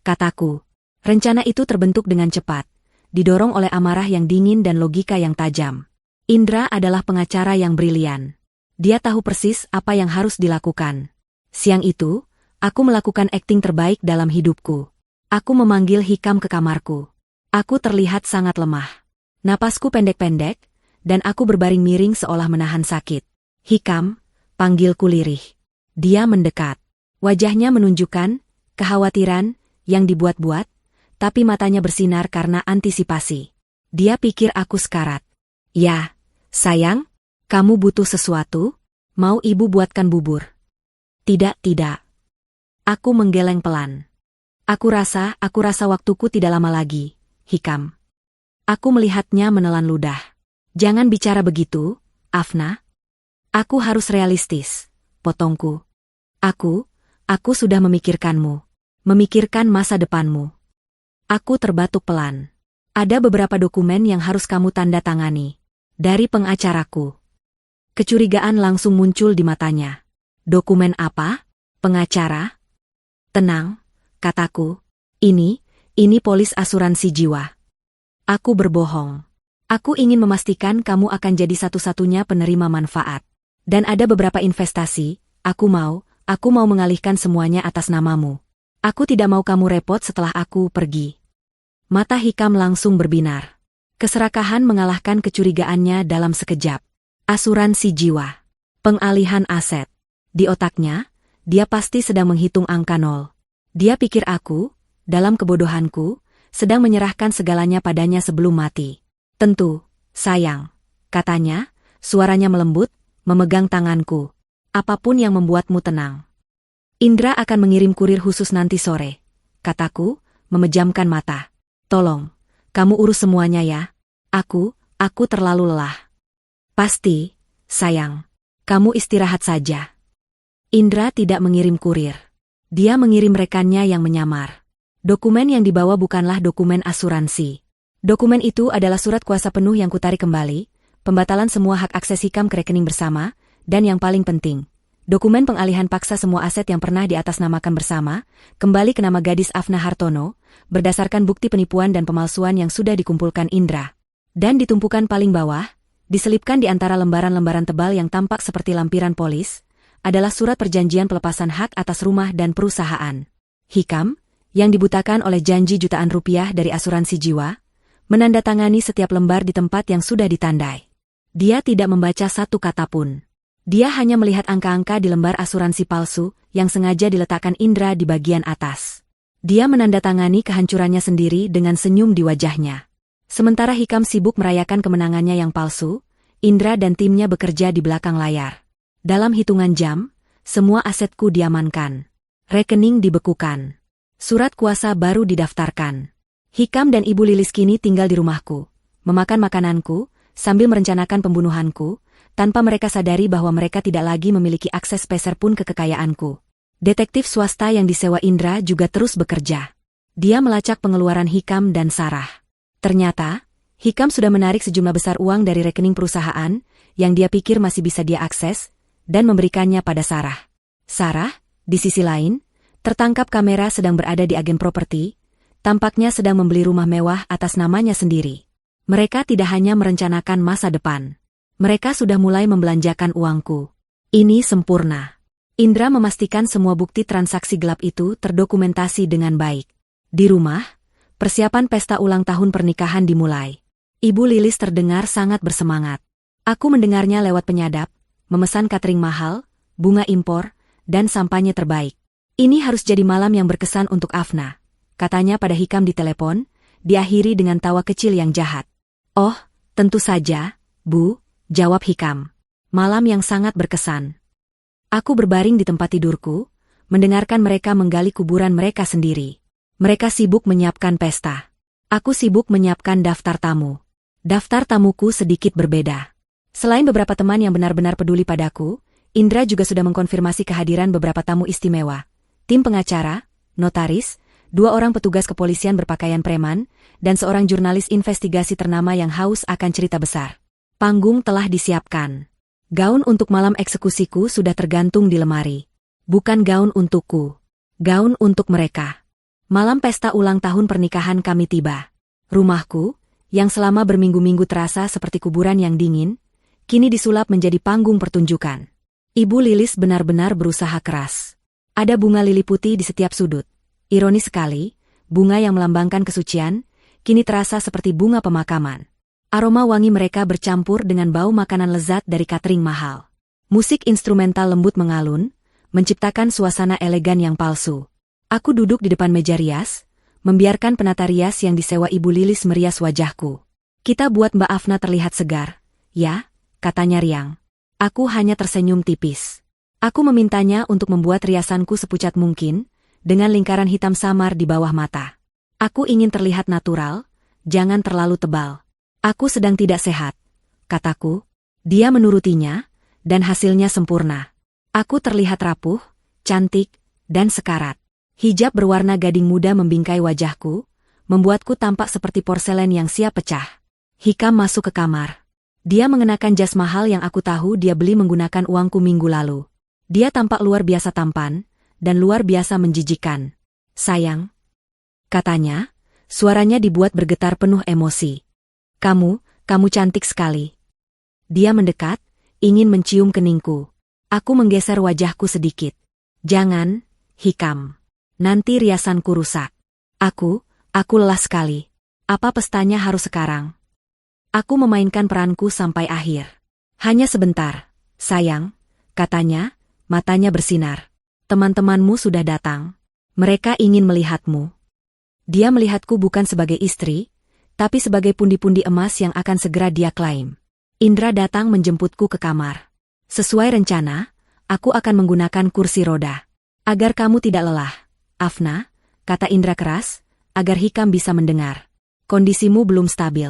kataku. Rencana itu terbentuk dengan cepat, didorong oleh amarah yang dingin dan logika yang tajam. Indra adalah pengacara yang brilian. Dia tahu persis apa yang harus dilakukan. Siang itu, aku melakukan akting terbaik dalam hidupku. Aku memanggil Hikam ke kamarku. Aku terlihat sangat lemah. Napasku pendek-pendek, dan aku berbaring miring seolah menahan sakit. Hikam, panggilku lirih. Dia mendekat. Wajahnya menunjukkan kekhawatiran yang dibuat-buat, tapi matanya bersinar karena antisipasi. Dia pikir aku sekarat. Ya, sayang, kamu butuh sesuatu? Mau ibu buatkan bubur? Tidak, tidak. Aku menggeleng pelan. Aku rasa waktuku tidak lama lagi, Hikam. Aku melihatnya menelan ludah. Jangan bicara begitu, Afna. Aku harus realistis, potongku. Aku sudah memikirkanmu. Memikirkan masa depanmu. Aku terbatuk pelan. Ada beberapa dokumen yang harus kamu tanda tangani. Dari pengacaraku. Kecurigaan langsung muncul di matanya. Dokumen apa? Pengacara? Tenang, kataku. Ini polis asuransi jiwa. Aku berbohong. Aku ingin memastikan kamu akan jadi satu-satunya penerima manfaat. Dan ada beberapa investasi, aku mau mengalihkan semuanya atas namamu. Aku tidak mau kamu repot setelah aku pergi. Mata Hikam langsung berbinar. Keserakahan mengalahkan kecurigaannya dalam sekejap. Asuransi jiwa. Pengalihan aset. Di otaknya, dia pasti sedang menghitung angka nol. Dia pikir aku, dalam kebodohanku, sedang menyerahkan segalanya padanya sebelum mati. Tentu, sayang, katanya, suaranya melembut, memegang tanganku. Apapun yang membuatmu tenang. Indra akan mengirim kurir khusus nanti sore, kataku, memejamkan mata. Tolong, kamu urus semuanya ya. Aku terlalu lelah. Pasti, sayang. Kamu istirahat saja. Indra tidak mengirim kurir. Dia mengirim rekannya yang menyamar. Dokumen yang dibawa bukanlah dokumen asuransi. Dokumen itu adalah surat kuasa penuh yang kutarik kembali, pembatalan semua hak akses Hikam ke rekening bersama, dan yang paling penting, dokumen pengalihan paksa semua aset yang pernah diatasnamakan bersama, kembali ke nama gadis Afna Hartono, berdasarkan bukti penipuan dan pemalsuan yang sudah dikumpulkan Indra. Dan di tumpukan paling bawah, diselipkan di antara lembaran-lembaran tebal yang tampak seperti lampiran polis, adalah surat perjanjian pelepasan hak atas rumah dan perusahaan. Hikam, yang dibutakan oleh janji jutaan rupiah dari asuransi jiwa, menandatangani setiap lembar di tempat yang sudah ditandai. Dia tidak membaca satu kata pun. Dia hanya melihat angka-angka di lembar asuransi palsu yang sengaja diletakkan Indra di bagian atas. Dia menandatangani kehancurannya sendiri dengan senyum di wajahnya. Sementara Hikam sibuk merayakan kemenangannya yang palsu, Indra dan timnya bekerja di belakang layar. Dalam hitungan jam, semua asetku diamankan. Rekening dibekukan. Surat kuasa baru didaftarkan. Hikam dan Ibu Lilis kini tinggal di rumahku, memakan makananku, sambil merencanakan pembunuhanku, tanpa mereka sadari bahwa mereka tidak lagi memiliki akses peser pun ke kekayaanku. Detektif swasta yang disewa Indra juga terus bekerja. Dia melacak pengeluaran Hikam dan Sarah. Ternyata, Hikam sudah menarik sejumlah besar uang dari rekening perusahaan, yang dia pikir masih bisa dia akses, dan memberikannya pada Sarah. Sarah, di sisi lain, tertangkap kamera sedang berada di agen properti, tampaknya sedang membeli rumah mewah atas namanya sendiri. Mereka tidak hanya merencanakan masa depan. Mereka sudah mulai membelanjakan uangku. Ini sempurna. Indra memastikan semua bukti transaksi gelap itu terdokumentasi dengan baik. Di rumah, persiapan pesta ulang tahun pernikahan dimulai. Ibu Lilis terdengar sangat bersemangat. Aku mendengarnya lewat penyadap, memesan catering mahal, bunga impor, dan sampanye terbaik. Ini harus jadi malam yang berkesan untuk Afna, katanya pada Hikam di telepon, diakhiri dengan tawa kecil yang jahat. Oh, tentu saja, Bu, jawab Hikam. Malam yang sangat berkesan. Aku berbaring di tempat tidurku, mendengarkan mereka menggali kuburan mereka sendiri. Mereka sibuk menyiapkan pesta. Aku sibuk menyiapkan daftar tamu. Daftar tamuku sedikit berbeda. Selain beberapa teman yang benar-benar peduli padaku, Indra juga sudah mengkonfirmasi kehadiran beberapa tamu istimewa. Tim pengacara, notaris, 2 orang petugas kepolisian berpakaian preman, dan seorang jurnalis investigasi ternama yang haus akan cerita besar. Panggung telah disiapkan. Gaun untuk malam eksekusiku sudah tergantung di lemari. Bukan gaun untukku. Gaun untuk mereka. Malam pesta ulang tahun pernikahan kami tiba. Rumahku, yang selama berminggu-minggu terasa seperti kuburan yang dingin, kini disulap menjadi panggung pertunjukan. Ibu Lilis benar-benar berusaha keras. Ada bunga lili putih di setiap sudut. Ironis sekali, bunga yang melambangkan kesucian, kini terasa seperti bunga pemakaman. Aroma wangi mereka bercampur dengan bau makanan lezat dari catering mahal. Musik instrumental lembut mengalun, menciptakan suasana elegan yang palsu. Aku duduk di depan meja rias, membiarkan penata rias yang disewa Ibu Lilis merias wajahku. Kita buat Mbak Afna terlihat segar, ya, katanya riang. Aku hanya tersenyum tipis. Aku memintanya untuk membuat riasanku sepucat mungkin, dengan lingkaran hitam samar di bawah mata. Aku ingin terlihat natural, jangan terlalu tebal. Aku sedang tidak sehat, kataku. Dia menurutinya, Dan hasilnya sempurna. Aku terlihat rapuh, cantik, dan sekarat. Hijab berwarna gading muda membingkai wajahku, membuatku tampak seperti porselen yang siap pecah. Hikam masuk ke kamar. Dia mengenakan jas mahal yang aku tahu dia beli menggunakan uangku minggu lalu. Dia tampak luar biasa tampan, dan luar biasa menjijikan. Sayang, katanya, suaranya dibuat bergetar penuh emosi. Kamu cantik sekali. Dia mendekat, ingin mencium keningku. Aku menggeser wajahku sedikit. Jangan, Hikam. Nanti riasanku rusak. Aku lelah sekali. Apa pestanya harus sekarang? Aku memainkan peranku sampai akhir. Hanya sebentar, sayang, katanya, matanya bersinar. Teman-temanmu sudah datang. Mereka ingin melihatmu. Dia melihatku bukan sebagai istri, tapi sebagai pundi-pundi emas yang akan segera dia klaim. Indra datang menjemputku ke kamar. Sesuai rencana, aku akan menggunakan kursi roda. Agar kamu tidak lelah, Afna, kata Indra keras, agar Hikam bisa mendengar. Kondisimu belum stabil.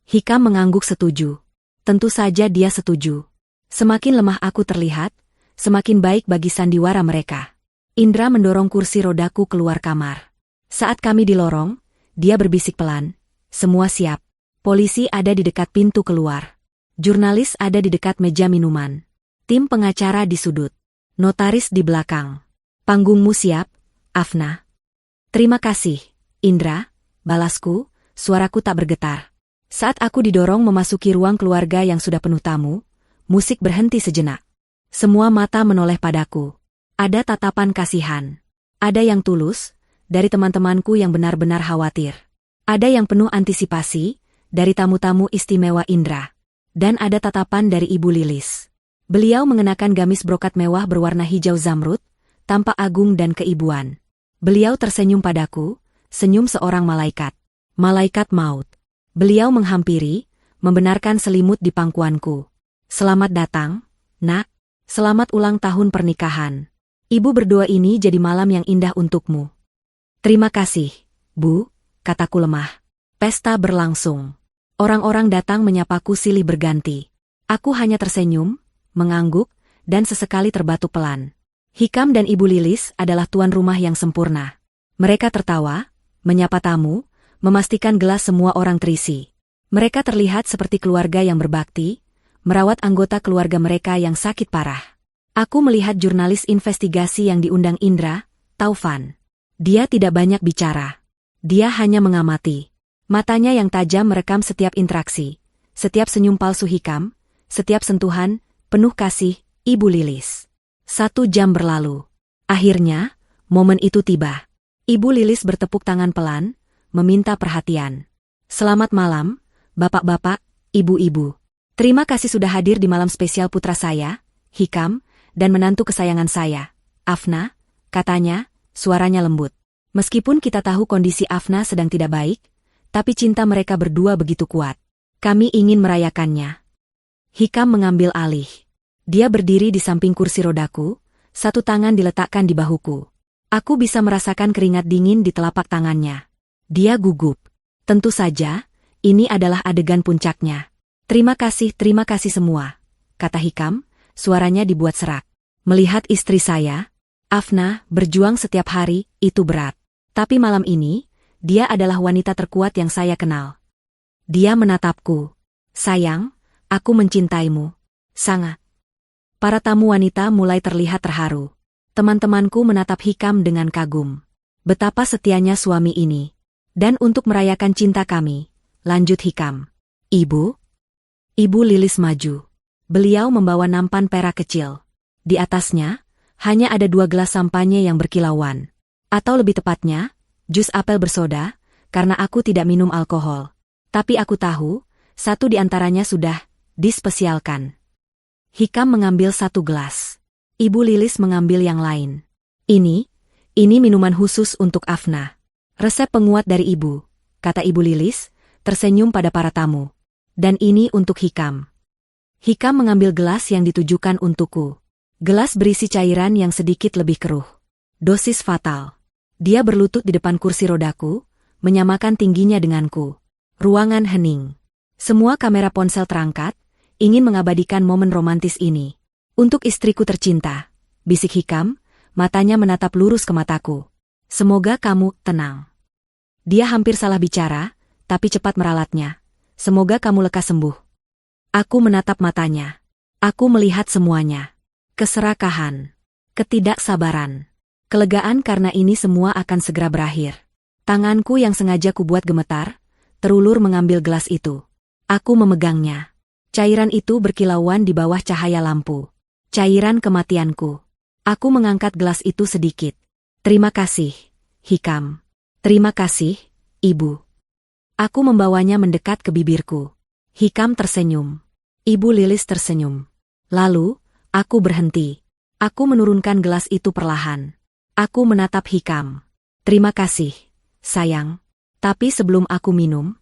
Hikam mengangguk setuju. Tentu saja dia setuju. Semakin lemah aku terlihat, semakin baik bagi sandiwara mereka. Indra mendorong kursi rodaku keluar kamar. Saat kami di lorong, dia berbisik pelan. Semua siap. Polisi ada di dekat pintu keluar. Jurnalis ada di dekat meja minuman. Tim pengacara di sudut. Notaris di belakang. Panggungmu siap, Afna. Terima kasih, Indra, balasku, suaraku tak bergetar. Saat aku didorong memasuki ruang keluarga yang sudah penuh tamu, musik berhenti sejenak. Semua mata menoleh padaku. Ada tatapan kasihan. Ada yang tulus, dari teman-temanku yang benar-benar khawatir. Ada yang penuh antisipasi, dari tamu-tamu istimewa Indra. Dan ada tatapan dari Ibu Lilis. Beliau mengenakan gamis brokat mewah berwarna hijau zamrud, tampak agung dan keibuan. Beliau tersenyum padaku, senyum seorang malaikat. Malaikat maut. Beliau menghampiri, membenarkan selimut di pangkuanku. Selamat datang, nak. Selamat ulang tahun pernikahan. Ibu berdoa ini jadi malam yang indah untukmu. Terima kasih, Bu, kataku lemah. Pesta berlangsung. Orang-orang datang menyapaku silih berganti. Aku hanya tersenyum, mengangguk, dan sesekali terbatuk pelan. Hikam dan Ibu Lilis adalah tuan rumah yang sempurna. Mereka tertawa, menyapa tamu, memastikan gelas semua orang terisi. Mereka terlihat seperti keluarga yang berbakti, merawat anggota keluarga mereka yang sakit parah. Aku melihat jurnalis investigasi yang diundang Indra, Taufan. Dia tidak banyak bicara. Dia hanya mengamati. Matanya yang tajam merekam setiap interaksi, setiap senyum palsu Hikam, setiap sentuhan, penuh kasih, Ibu Lilis. 1 jam berlalu. Akhirnya, momen itu tiba. Ibu Lilis bertepuk tangan pelan, meminta perhatian. Selamat malam, bapak-bapak, ibu-ibu. Terima kasih sudah hadir di malam spesial putra saya, Hikam, dan menantu kesayangan saya, Afna, katanya, suaranya lembut. Meskipun kita tahu kondisi Afna sedang tidak baik, tapi cinta mereka berdua begitu kuat. Kami ingin merayakannya. Hikam mengambil alih. Dia berdiri di samping kursi rodaku, satu tangan diletakkan di bahuku. Aku bisa merasakan keringat dingin di telapak tangannya. Dia gugup. Tentu saja, ini adalah adegan puncaknya. Terima kasih semua, kata Hikam, suaranya dibuat serak. Melihat istri saya, Afna, berjuang setiap hari, itu berat. Tapi malam ini, dia adalah wanita terkuat yang saya kenal. Dia menatapku. Sayang, aku mencintaimu. Sangat. Para tamu wanita mulai terlihat terharu. Teman-temanku menatap Hikam dengan kagum. Betapa setianya suami ini. Dan untuk merayakan cinta kami, lanjut Hikam. Ibu Lilis maju. Beliau membawa nampan perak kecil. Di atasnya, hanya ada 2 gelas sampanye yang berkilauan. Atau lebih tepatnya, jus apel bersoda, karena aku tidak minum alkohol. Tapi aku tahu, 1 di antaranya sudah dispesialkan. Hikam mengambil 1 gelas. Ibu Lilis mengambil yang lain. Ini minuman khusus untuk Afna. Resep penguat dari ibu, kata Ibu Lilis, tersenyum pada para tamu. Dan ini untuk Hikam. Hikam mengambil gelas yang ditujukan untukku. Gelas berisi cairan yang sedikit lebih keruh. Dosis fatal. Dia berlutut di depan kursi rodaku, menyamakan tingginya denganku. Ruangan hening. Semua kamera ponsel terangkat, ingin mengabadikan momen romantis ini. Untuk istriku tercinta, bisik Hikam, matanya menatap lurus ke mataku. Semoga kamu tenang. Dia hampir salah bicara, tapi cepat meralatnya. Semoga kamu lekas sembuh. Aku menatap matanya. Aku melihat semuanya. Keserakahan. Ketidaksabaran. Kelegaan karena ini semua akan segera berakhir. Tanganku yang sengaja kubuat gemetar, terulur mengambil gelas itu. Aku memegangnya. Cairan itu berkilauan di bawah cahaya lampu. Cairan kematianku. Aku mengangkat gelas itu sedikit. Terima kasih, Hikam. Terima kasih, Ibu. Aku membawanya mendekat ke bibirku. Hikam tersenyum. Ibu Lilis tersenyum. Lalu, aku berhenti. Aku menurunkan gelas itu perlahan. Aku menatap Hikam. Terima kasih, sayang. Tapi sebelum aku minum,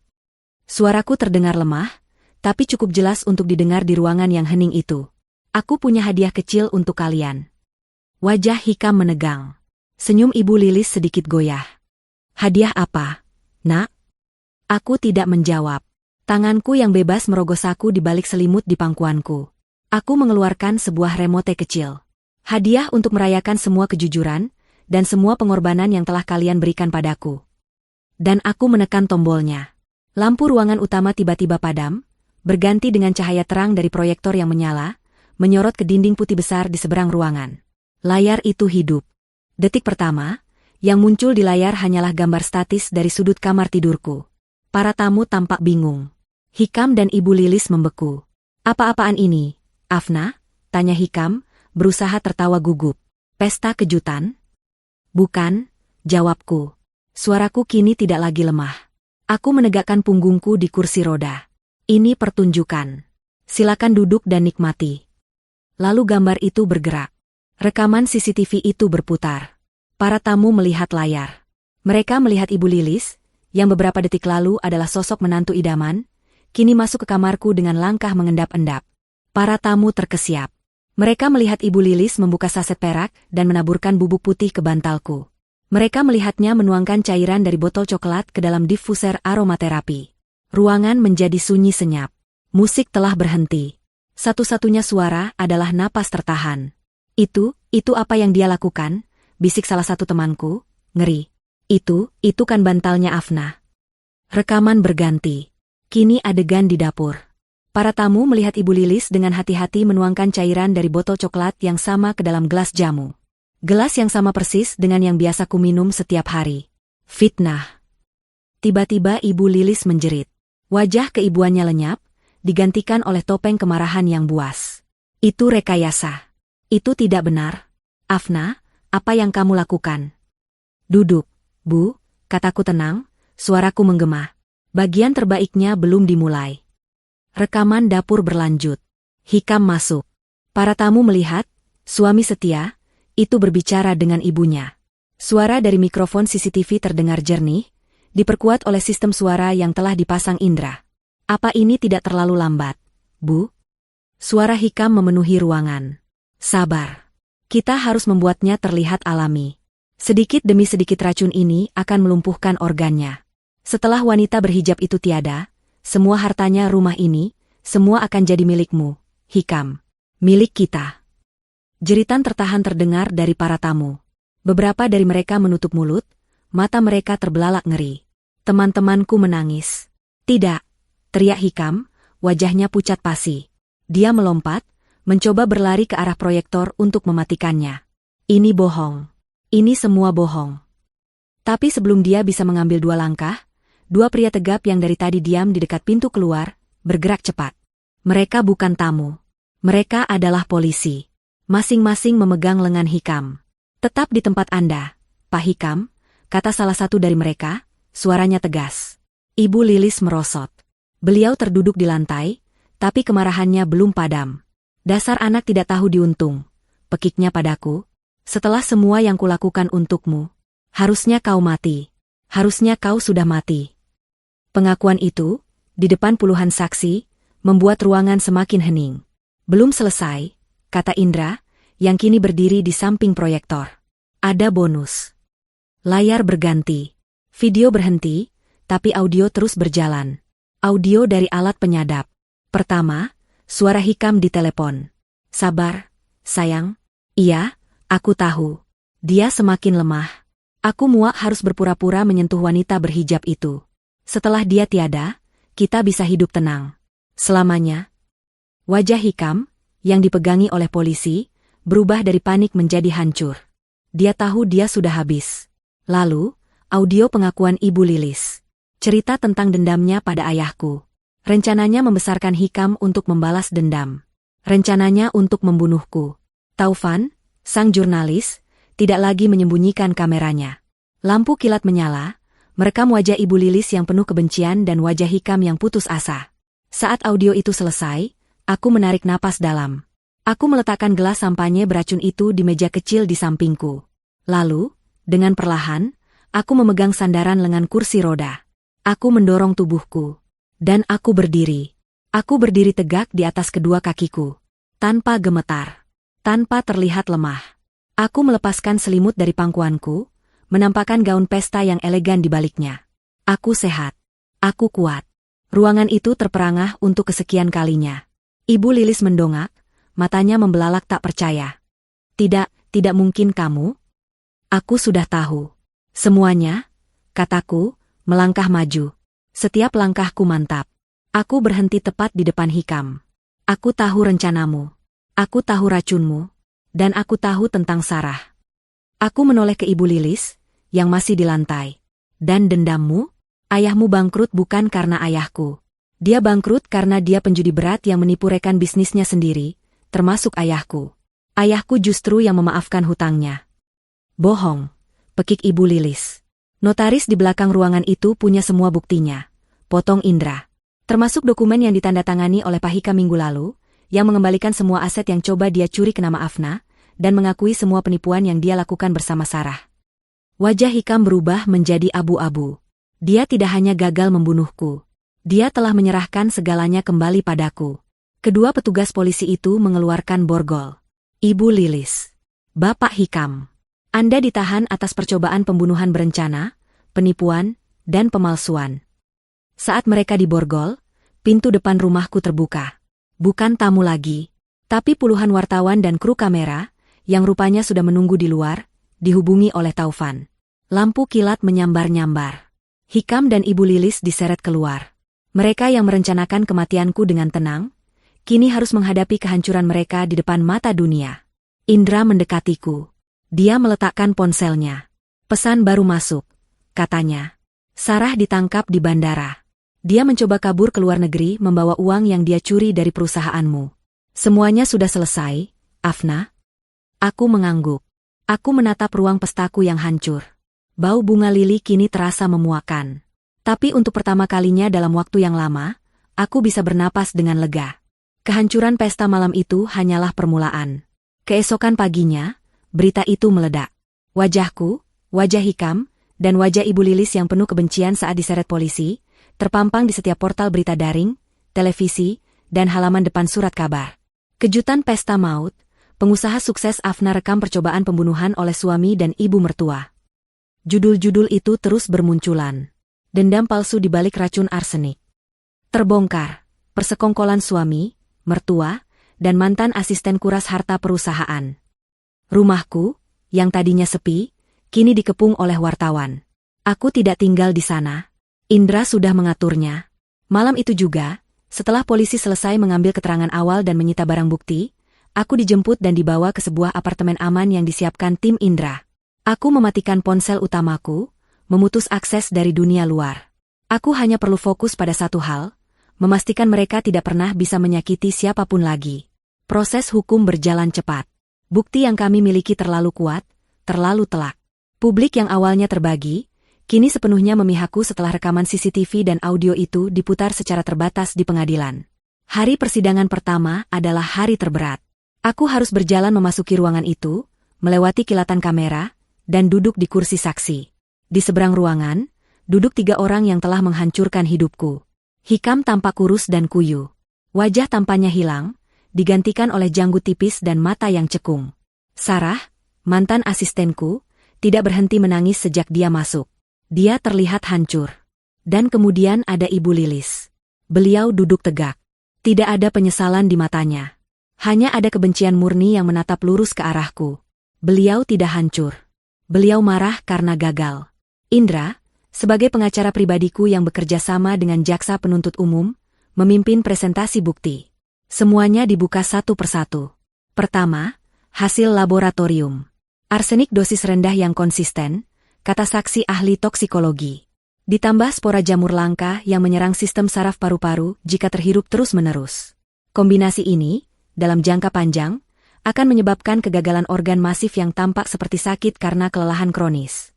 suaraku terdengar lemah, tapi cukup jelas untuk didengar di ruangan yang hening itu. Aku punya hadiah kecil untuk kalian. Wajah Hikam menegang. Senyum Ibu Lilis sedikit goyah. Hadiah apa, Nak? Aku tidak menjawab. Tanganku yang bebas merogoh saku di balik selimut di pangkuanku. Aku mengeluarkan sebuah remote kecil. Hadiah untuk merayakan semua kejujuran dan semua pengorbanan yang telah kalian berikan padaku. Dan aku menekan tombolnya. Lampu ruangan utama tiba-tiba padam, berganti dengan cahaya terang dari proyektor yang menyala, menyorot ke dinding putih besar di seberang ruangan. Layar itu hidup. Detik pertama, yang muncul di layar hanyalah gambar statis dari sudut kamar tidurku. Para tamu tampak bingung. Hikam dan Ibu Lilis membeku. Apa-apaan ini, Afna? Tanya Hikam, berusaha tertawa gugup. Pesta kejutan? Bukan, jawabku. Suaraku kini tidak lagi lemah. Aku menegakkan punggungku di kursi roda. Ini pertunjukan. Silakan duduk dan nikmati. Lalu gambar itu bergerak. Rekaman CCTV itu berputar. Para tamu melihat layar. Mereka melihat Ibu Lilis, yang beberapa detik lalu adalah sosok menantu idaman, kini masuk ke kamarku dengan langkah mengendap-endap. Para tamu terkesiap. Mereka melihat Ibu Lilis membuka saset perak dan menaburkan bubuk putih ke bantalku. Mereka melihatnya menuangkan cairan dari botol coklat ke dalam diffuser aromaterapi. Ruangan menjadi sunyi senyap. Musik telah berhenti. Satu-satunya suara adalah napas tertahan. Itu apa yang dia lakukan? Bisik salah satu temanku, ngeri. Itu kan bantalnya Afna. Rekaman berganti. Kini adegan di dapur. Para tamu melihat Ibu Lilis dengan hati-hati menuangkan cairan dari botol coklat yang sama ke dalam gelas jamu. Gelas yang sama persis dengan yang biasa ku minum setiap hari. Fitnah. Tiba-tiba Ibu Lilis menjerit. Wajah keibuannya lenyap, digantikan oleh topeng kemarahan yang buas. Itu rekayasa. Itu tidak benar. Afna, apa yang kamu lakukan? Duduk, Bu, kataku tenang, suaraku menggema. Bagian terbaiknya belum dimulai. Rekaman dapur berlanjut. Hikam masuk. Para tamu melihat, suami setia, itu berbicara dengan ibunya. Suara dari mikrofon CCTV terdengar jernih, diperkuat oleh sistem suara yang telah dipasang indra. Apa ini tidak terlalu lambat, Bu? Suara Hikam memenuhi ruangan. Sabar. Kita harus membuatnya terlihat alami. Sedikit demi sedikit racun ini akan melumpuhkan organnya. Setelah wanita berhijab itu tiada, semua hartanya rumah ini, semua akan jadi milikmu, Hikam. Milik kita. Jeritan tertahan terdengar dari para tamu. Beberapa dari mereka menutup mulut, mata mereka terbelalak ngeri. Teman-temanku menangis. Tidak, teriak Hikam, wajahnya pucat pasi. Dia melompat, mencoba berlari ke arah proyektor untuk mematikannya. Ini bohong. Ini semua bohong. Tapi sebelum dia bisa mengambil dua langkah, dua pria tegap yang dari tadi diam di dekat pintu keluar, bergerak cepat. Mereka bukan tamu. Mereka adalah polisi. Masing-masing memegang lengan Hikam. Tetap di tempat Anda, Pak Hikam, kata salah satu dari mereka, suaranya tegas. Ibu Lilis merosot. Beliau terduduk di lantai, tapi kemarahannya belum padam. Dasar anak tidak tahu diuntung, pekiknya padaku. Setelah semua yang kulakukan untukmu, harusnya kau mati. Harusnya kau sudah mati. Pengakuan itu, di depan puluhan saksi, membuat ruangan semakin hening. Belum selesai, kata Indra, yang kini berdiri di samping proyektor. Ada bonus. Layar berganti. Video berhenti, tapi audio terus berjalan. Audio dari alat penyadap. Pertama, Suara Hikam di telepon. Sabar, sayang. Iya, aku tahu. Dia semakin lemah. Aku muak harus berpura-pura menyentuh wanita berhijab itu. Setelah dia tiada, kita bisa hidup tenang. Selamanya. Wajah Hikam, yang dipegangi oleh polisi, berubah dari panik menjadi hancur. Dia tahu dia sudah habis. Lalu, audio pengakuan Ibu Lilis. Cerita tentang dendamnya pada ayahku. Rencananya membesarkan Hikam untuk membalas dendam. Rencananya untuk membunuhku. Taufan, sang jurnalis, tidak lagi menyembunyikan kameranya. Lampu kilat menyala, merekam wajah Ibu Lilis yang penuh kebencian dan wajah Hikam yang putus asa. Saat audio itu selesai, aku menarik napas dalam. Aku meletakkan gelas sampanye beracun itu di meja kecil di sampingku. Lalu, dengan perlahan, aku memegang sandaran lengan kursi roda. Aku mendorong tubuhku. Dan aku berdiri. Aku berdiri tegak di atas kedua kakiku. Tanpa gemetar. Tanpa terlihat lemah. Aku melepaskan selimut dari pangkuanku, menampakkan gaun pesta yang elegan di baliknya. Aku sehat. Aku kuat. Ruangan itu terperangah untuk kesekian kalinya. Ibu Lilis mendongak, matanya membelalak tak percaya. Tidak mungkin kamu. Aku sudah tahu. Semuanya, kataku, melangkah maju. Setiap langkahku mantap. Aku berhenti tepat di depan Hikam. Aku tahu rencanamu. Aku tahu racunmu. Dan aku tahu tentang Sarah. Aku menoleh ke Ibu Lilis, yang masih di lantai. Dan dendammu? Ayahmu bangkrut bukan karena ayahku. Dia bangkrut karena dia penjudi berat yang menipu rekan bisnisnya sendiri, termasuk ayahku. Ayahku justru yang memaafkan hutangnya. Bohong, pekik Ibu Lilis. Notaris di belakang ruangan itu punya semua buktinya. Potong Indra. Termasuk dokumen yang ditandatangani oleh Pak Hikam minggu lalu, yang mengembalikan semua aset yang coba dia curi ke nama Afna, dan mengakui semua penipuan yang dia lakukan bersama Sarah. Wajah Hikam berubah menjadi abu-abu. Dia tidak hanya gagal membunuhku. Dia telah menyerahkan segalanya kembali padaku. Kedua petugas polisi itu mengeluarkan borgol. Ibu Lilis. Bapak Hikam. Anda ditahan atas percobaan pembunuhan berencana, penipuan, dan pemalsuan. Saat mereka diborgol, pintu depan rumahku terbuka. Bukan tamu lagi, tapi puluhan wartawan dan kru kamera, yang rupanya sudah menunggu di luar, dihubungi oleh Taufan. Lampu kilat menyambar-nyambar. Hikam dan Ibu Lilis diseret keluar. Mereka yang merencanakan kematianku dengan tenang, kini harus menghadapi kehancuran mereka di depan mata dunia. Indra mendekatiku. Dia meletakkan ponselnya. Pesan baru masuk, katanya. Sarah ditangkap di bandara. Dia mencoba kabur ke luar negeri membawa uang yang dia curi dari perusahaanmu. Semuanya sudah selesai, Afna? Aku mengangguk. Aku menatap ruang pestaku yang hancur. Bau bunga lili kini terasa memuakan. Tapi untuk pertama kalinya dalam waktu yang lama, aku bisa bernapas dengan lega. Kehancuran pesta malam itu hanyalah permulaan. Keesokan paginya, berita itu meledak. Wajahku, wajah Hikam, dan wajah Ibu Lilis yang penuh kebencian saat diseret polisi, terpampang di setiap portal berita daring, televisi, dan halaman depan surat kabar. Kejutan pesta maut, pengusaha sukses Afna rekam percobaan pembunuhan oleh suami dan ibu mertua. Judul-judul itu terus bermunculan. Dendam palsu di balik racun arsenik. Terbongkar, persekongkolan suami, mertua, dan mantan asisten kuras harta perusahaan. Rumahku, yang tadinya sepi, kini dikepung oleh wartawan. Aku tidak tinggal di sana. Indra sudah mengaturnya. Malam itu juga, setelah polisi selesai mengambil keterangan awal dan menyita barang bukti, aku dijemput dan dibawa ke sebuah apartemen aman yang disiapkan tim Indra. Aku mematikan ponsel utamaku, memutus akses dari dunia luar. Aku hanya perlu fokus pada satu hal, memastikan mereka tidak pernah bisa menyakiti siapapun lagi. Proses hukum berjalan cepat. Bukti yang kami miliki terlalu kuat, terlalu telak. Publik yang awalnya terbagi, kini sepenuhnya memihakku setelah rekaman CCTV dan audio itu diputar secara terbatas di pengadilan. Hari persidangan pertama adalah hari terberat. Aku harus berjalan memasuki ruangan itu, melewati kilatan kamera, dan duduk di kursi saksi. Di seberang ruangan, duduk 3 orang yang telah menghancurkan hidupku. Hikam tampak kurus dan kuyu. Wajah tampannya hilang, digantikan oleh janggut tipis dan mata yang cekung. Sarah, mantan asistenku, tidak berhenti menangis sejak dia masuk. Dia terlihat hancur. Dan kemudian ada Ibu Lilis. Beliau duduk tegak. Tidak ada penyesalan di matanya. Hanya ada kebencian murni yang menatap lurus ke arahku. Beliau tidak hancur. Beliau marah karena gagal. Indra, sebagai pengacara pribadiku yang bekerja sama dengan jaksa penuntut umum, memimpin presentasi bukti. Semuanya dibuka satu persatu. Pertama, hasil laboratorium. Arsenik dosis rendah yang konsisten, kata saksi ahli toksikologi. Ditambah spora jamur langka yang menyerang sistem saraf paru-paru jika terhirup terus-menerus. Kombinasi ini, dalam jangka panjang, akan menyebabkan kegagalan organ masif yang tampak seperti sakit karena kelelahan kronis.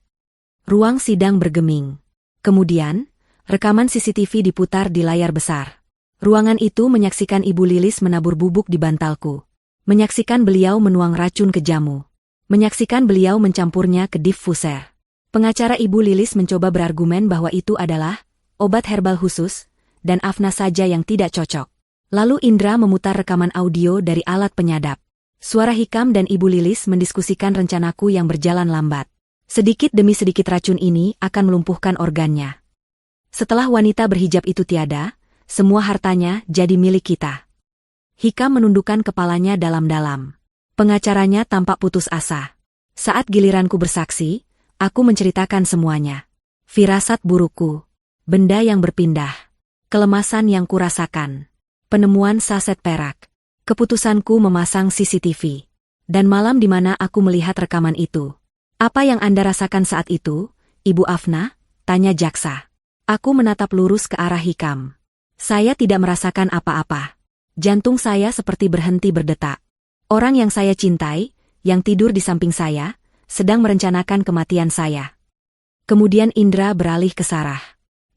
Ruang sidang bergeming. Kemudian, rekaman CCTV diputar di layar besar. Ruangan itu menyaksikan Ibu Lilis menabur bubuk di bantalku. Menyaksikan beliau menuang racun ke jamu. Menyaksikan beliau mencampurnya ke diffuser. Pengacara Ibu Lilis mencoba berargumen bahwa itu adalah obat herbal khusus, dan Afna saja yang tidak cocok. Lalu Indra memutar rekaman audio dari alat penyadap. Suara Hikam dan Ibu Lilis mendiskusikan rencanaku yang berjalan lambat. Sedikit demi sedikit racun ini akan melumpuhkan organnya. Setelah wanita berhijab itu tiada, semua hartanya jadi milik kita. Hikam menundukkan kepalanya dalam-dalam. Pengacaranya tampak putus asa. Saat giliranku bersaksi, aku menceritakan semuanya. Firasat burukku, benda yang berpindah, kelemasan yang kurasakan, penemuan saset perak, keputusanku memasang CCTV, dan malam di mana aku melihat rekaman itu. Apa yang Anda rasakan saat itu, Ibu Afna? Tanya jaksa. Aku menatap lurus ke arah Hikam. Saya tidak merasakan apa-apa. Jantung saya seperti berhenti berdetak. Orang yang saya cintai, yang tidur di samping saya, sedang merencanakan kematian saya. Kemudian Indra beralih ke Sarah.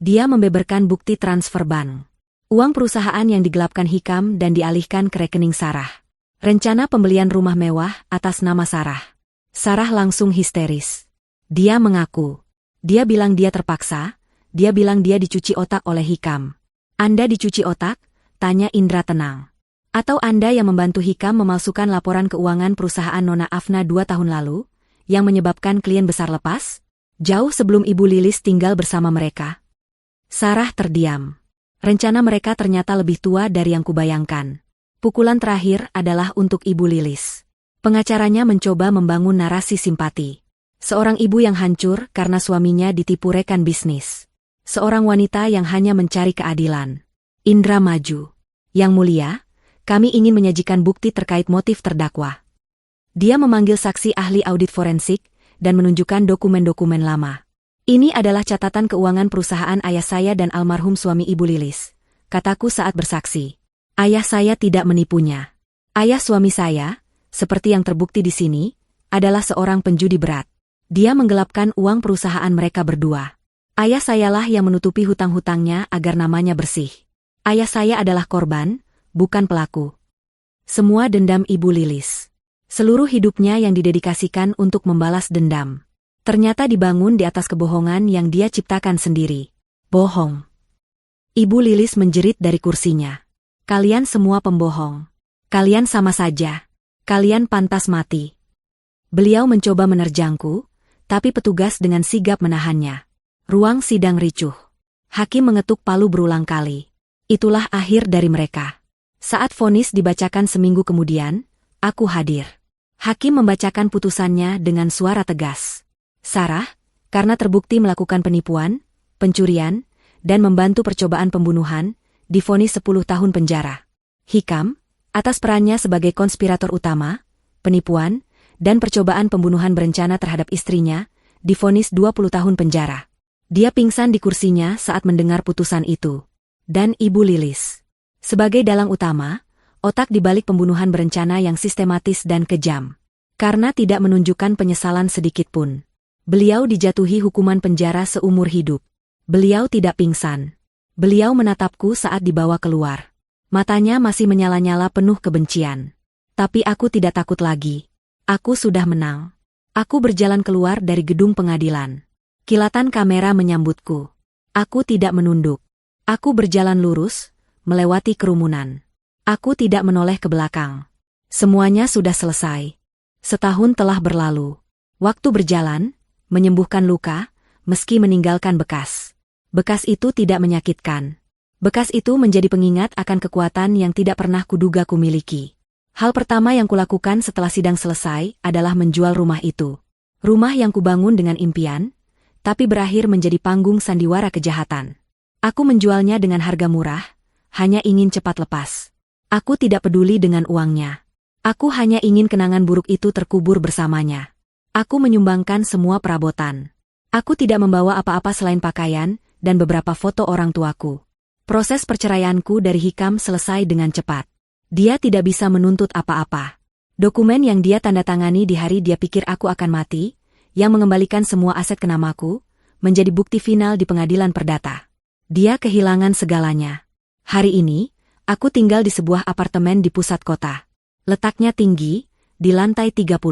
Dia membeberkan bukti transfer bank. Uang perusahaan yang digelapkan Hikam dan dialihkan ke rekening Sarah. Rencana pembelian rumah mewah atas nama Sarah. Sarah langsung histeris. Dia mengaku. Dia bilang dia terpaksa, dia bilang dia dicuci otak oleh Hikam. Anda dicuci otak? Tanya Indra tenang. Atau Anda yang membantu Hikam memalsukan laporan keuangan perusahaan Nona Afna 2 tahun lalu, yang menyebabkan klien besar lepas? Jauh sebelum Ibu Lilis tinggal bersama mereka. Sarah terdiam. Rencana mereka ternyata lebih tua dari yang kubayangkan. Pukulan terakhir adalah untuk Ibu Lilis. Pengacaranya mencoba membangun narasi simpati. Seorang ibu yang hancur karena suaminya ditipu rekan bisnis. Seorang wanita yang hanya mencari keadilan. Indra maju. Yang mulia, kami ingin menyajikan bukti terkait motif terdakwa. Dia memanggil saksi ahli audit forensik dan menunjukkan dokumen-dokumen lama. Ini adalah catatan keuangan perusahaan ayah saya dan almarhum suami Ibu Lilis, kataku saat bersaksi. Ayah saya tidak menipunya. Ayah suami saya, seperti yang terbukti di sini, adalah seorang penjudi berat. Dia menggelapkan uang perusahaan mereka berdua. Ayah sayalah yang menutupi hutang-hutangnya agar namanya bersih. Ayah saya adalah korban, bukan pelaku. Semua dendam Ibu Lilis. Seluruh hidupnya yang didedikasikan untuk membalas dendam. Ternyata dibangun di atas kebohongan yang dia ciptakan sendiri. Bohong. Ibu Lilis menjerit dari kursinya. Kalian semua pembohong. Kalian sama saja. Kalian pantas mati. Beliau mencoba menerjangku, tapi petugas dengan sigap menahannya. Ruang sidang ricuh. Hakim mengetuk palu berulang kali. Itulah akhir dari mereka. Saat vonis dibacakan seminggu kemudian, aku hadir. Hakim membacakan putusannya dengan suara tegas. Sarah, karena terbukti melakukan penipuan, pencurian, dan membantu percobaan pembunuhan, divonis 10 tahun penjara. Hikam, atas perannya sebagai konspirator utama, penipuan, dan percobaan pembunuhan berencana terhadap istrinya, divonis 20 tahun penjara. Dia pingsan di kursinya saat mendengar putusan itu. Dan Ibu Lilis. Sebagai dalang utama, otak dibalik pembunuhan berencana yang sistematis dan kejam. Karena tidak menunjukkan penyesalan sedikitpun. Beliau dijatuhi hukuman penjara seumur hidup. Beliau tidak pingsan. Beliau menatapku saat dibawa keluar. Matanya masih menyala-nyala penuh kebencian. Tapi aku tidak takut lagi. Aku sudah menang. Aku berjalan keluar dari gedung pengadilan. Kilatan kamera menyambutku. Aku tidak menunduk. Aku berjalan lurus, melewati kerumunan. Aku tidak menoleh ke belakang. Semuanya sudah selesai. Setahun telah berlalu. Waktu berjalan, menyembuhkan luka, meski meninggalkan bekas. Bekas itu tidak menyakitkan. Bekas itu menjadi pengingat akan kekuatan yang tidak pernah kuduga kumiliki. Hal pertama yang kulakukan setelah sidang selesai adalah menjual rumah itu. Rumah yang kubangun dengan impian, tapi berakhir menjadi panggung sandiwara kejahatan. Aku menjualnya dengan harga murah, hanya ingin cepat lepas. Aku tidak peduli dengan uangnya. Aku hanya ingin kenangan buruk itu terkubur bersamanya. Aku menyumbangkan semua perabotan. Aku tidak membawa apa-apa selain pakaian dan beberapa foto orang tuaku. Proses perceraianku dari Hikam selesai dengan cepat. Dia tidak bisa menuntut apa-apa. Dokumen yang dia tanda tangani di hari dia pikir aku akan mati, yang mengembalikan semua aset ke namaku, menjadi bukti final di pengadilan perdata. Dia kehilangan segalanya. Hari ini, aku tinggal di sebuah apartemen di pusat kota. Letaknya tinggi, di lantai 30.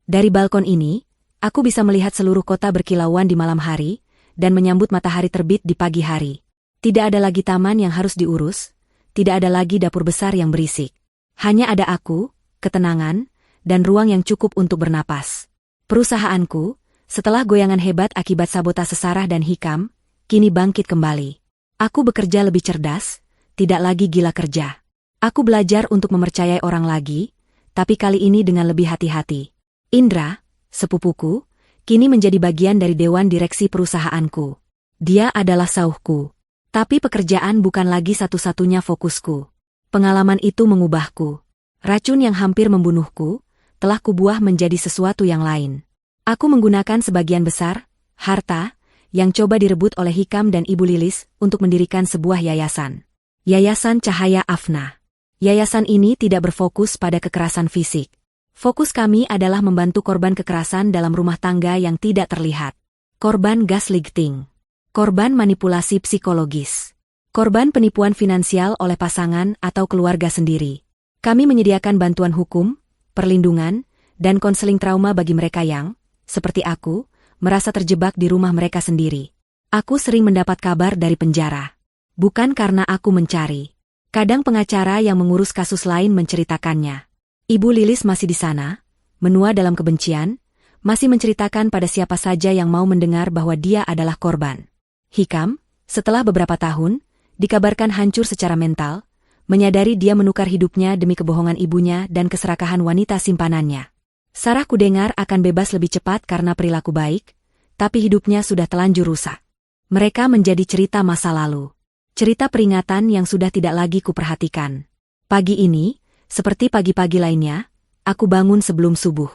Dari balkon ini, aku bisa melihat seluruh kota berkilauan di malam hari, dan menyambut matahari terbit di pagi hari. Tidak ada lagi taman yang harus diurus, tidak ada lagi dapur besar yang berisik. Hanya ada aku, ketenangan, dan ruang yang cukup untuk bernapas. Perusahaanku, setelah goyangan hebat akibat sabotase Sarah dan Hikam, kini bangkit kembali. Aku bekerja lebih cerdas, tidak lagi gila kerja. Aku belajar untuk mempercayai orang lagi, tapi kali ini dengan lebih hati-hati. Indra, sepupuku, kini menjadi bagian dari dewan direksi perusahaanku. Dia adalah sauhku. Tapi pekerjaan bukan lagi satu-satunya fokusku. Pengalaman itu mengubahku. Racun yang hampir membunuhku, telah kubuah menjadi sesuatu yang lain. Aku menggunakan sebagian besar, harta, yang coba direbut oleh Hikam dan Ibu Lilis untuk mendirikan sebuah yayasan. Yayasan Cahaya Afna. Yayasan ini tidak berfokus pada kekerasan fisik. Fokus kami adalah membantu korban kekerasan dalam rumah tangga yang tidak terlihat. Korban gaslighting. Korban manipulasi psikologis. Korban penipuan finansial oleh pasangan atau keluarga sendiri. Kami menyediakan bantuan hukum, perlindungan, dan konseling trauma bagi mereka yang, seperti aku, merasa terjebak di rumah mereka sendiri. Aku sering mendapat kabar dari penjara. Bukan karena aku mencari. Kadang pengacara yang mengurus kasus lain menceritakannya. Ibu Lilis masih di sana, menua dalam kebencian, masih menceritakan pada siapa saja yang mau mendengar bahwa dia adalah korban. Hikam, setelah beberapa tahun, dikabarkan hancur secara mental, menyadari dia menukar hidupnya demi kebohongan ibunya dan keserakahan wanita simpanannya. Sarah kudengar akan bebas lebih cepat karena perilaku baik, tapi hidupnya sudah telanjur rusak. Mereka menjadi cerita masa lalu. Cerita peringatan yang sudah tidak lagi kuperhatikan. Pagi ini, seperti pagi-pagi lainnya, aku bangun sebelum subuh.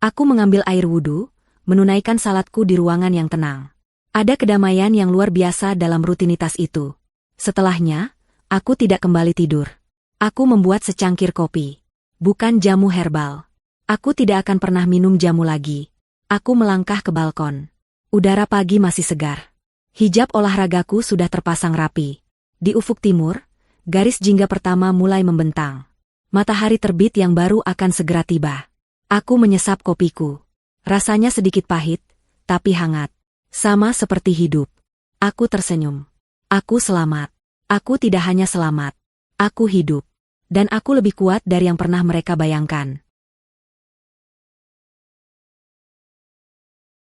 Aku mengambil air wudhu, menunaikan salatku di ruangan yang tenang. Ada kedamaian yang luar biasa dalam rutinitas itu. Setelahnya, aku tidak kembali tidur. Aku membuat secangkir kopi. Bukan jamu herbal. Aku tidak akan pernah minum jamu lagi. Aku melangkah ke balkon. Udara pagi masih segar. Hijab olahragaku sudah terpasang rapi. Di ufuk timur, garis jingga pertama mulai membentang. Matahari terbit yang baru akan segera tiba. Aku menyesap kopiku. Rasanya sedikit pahit, tapi hangat. Sama seperti hidup. Aku tersenyum. Aku selamat. Aku tidak hanya selamat. Aku hidup. Dan aku lebih kuat dari yang pernah mereka bayangkan.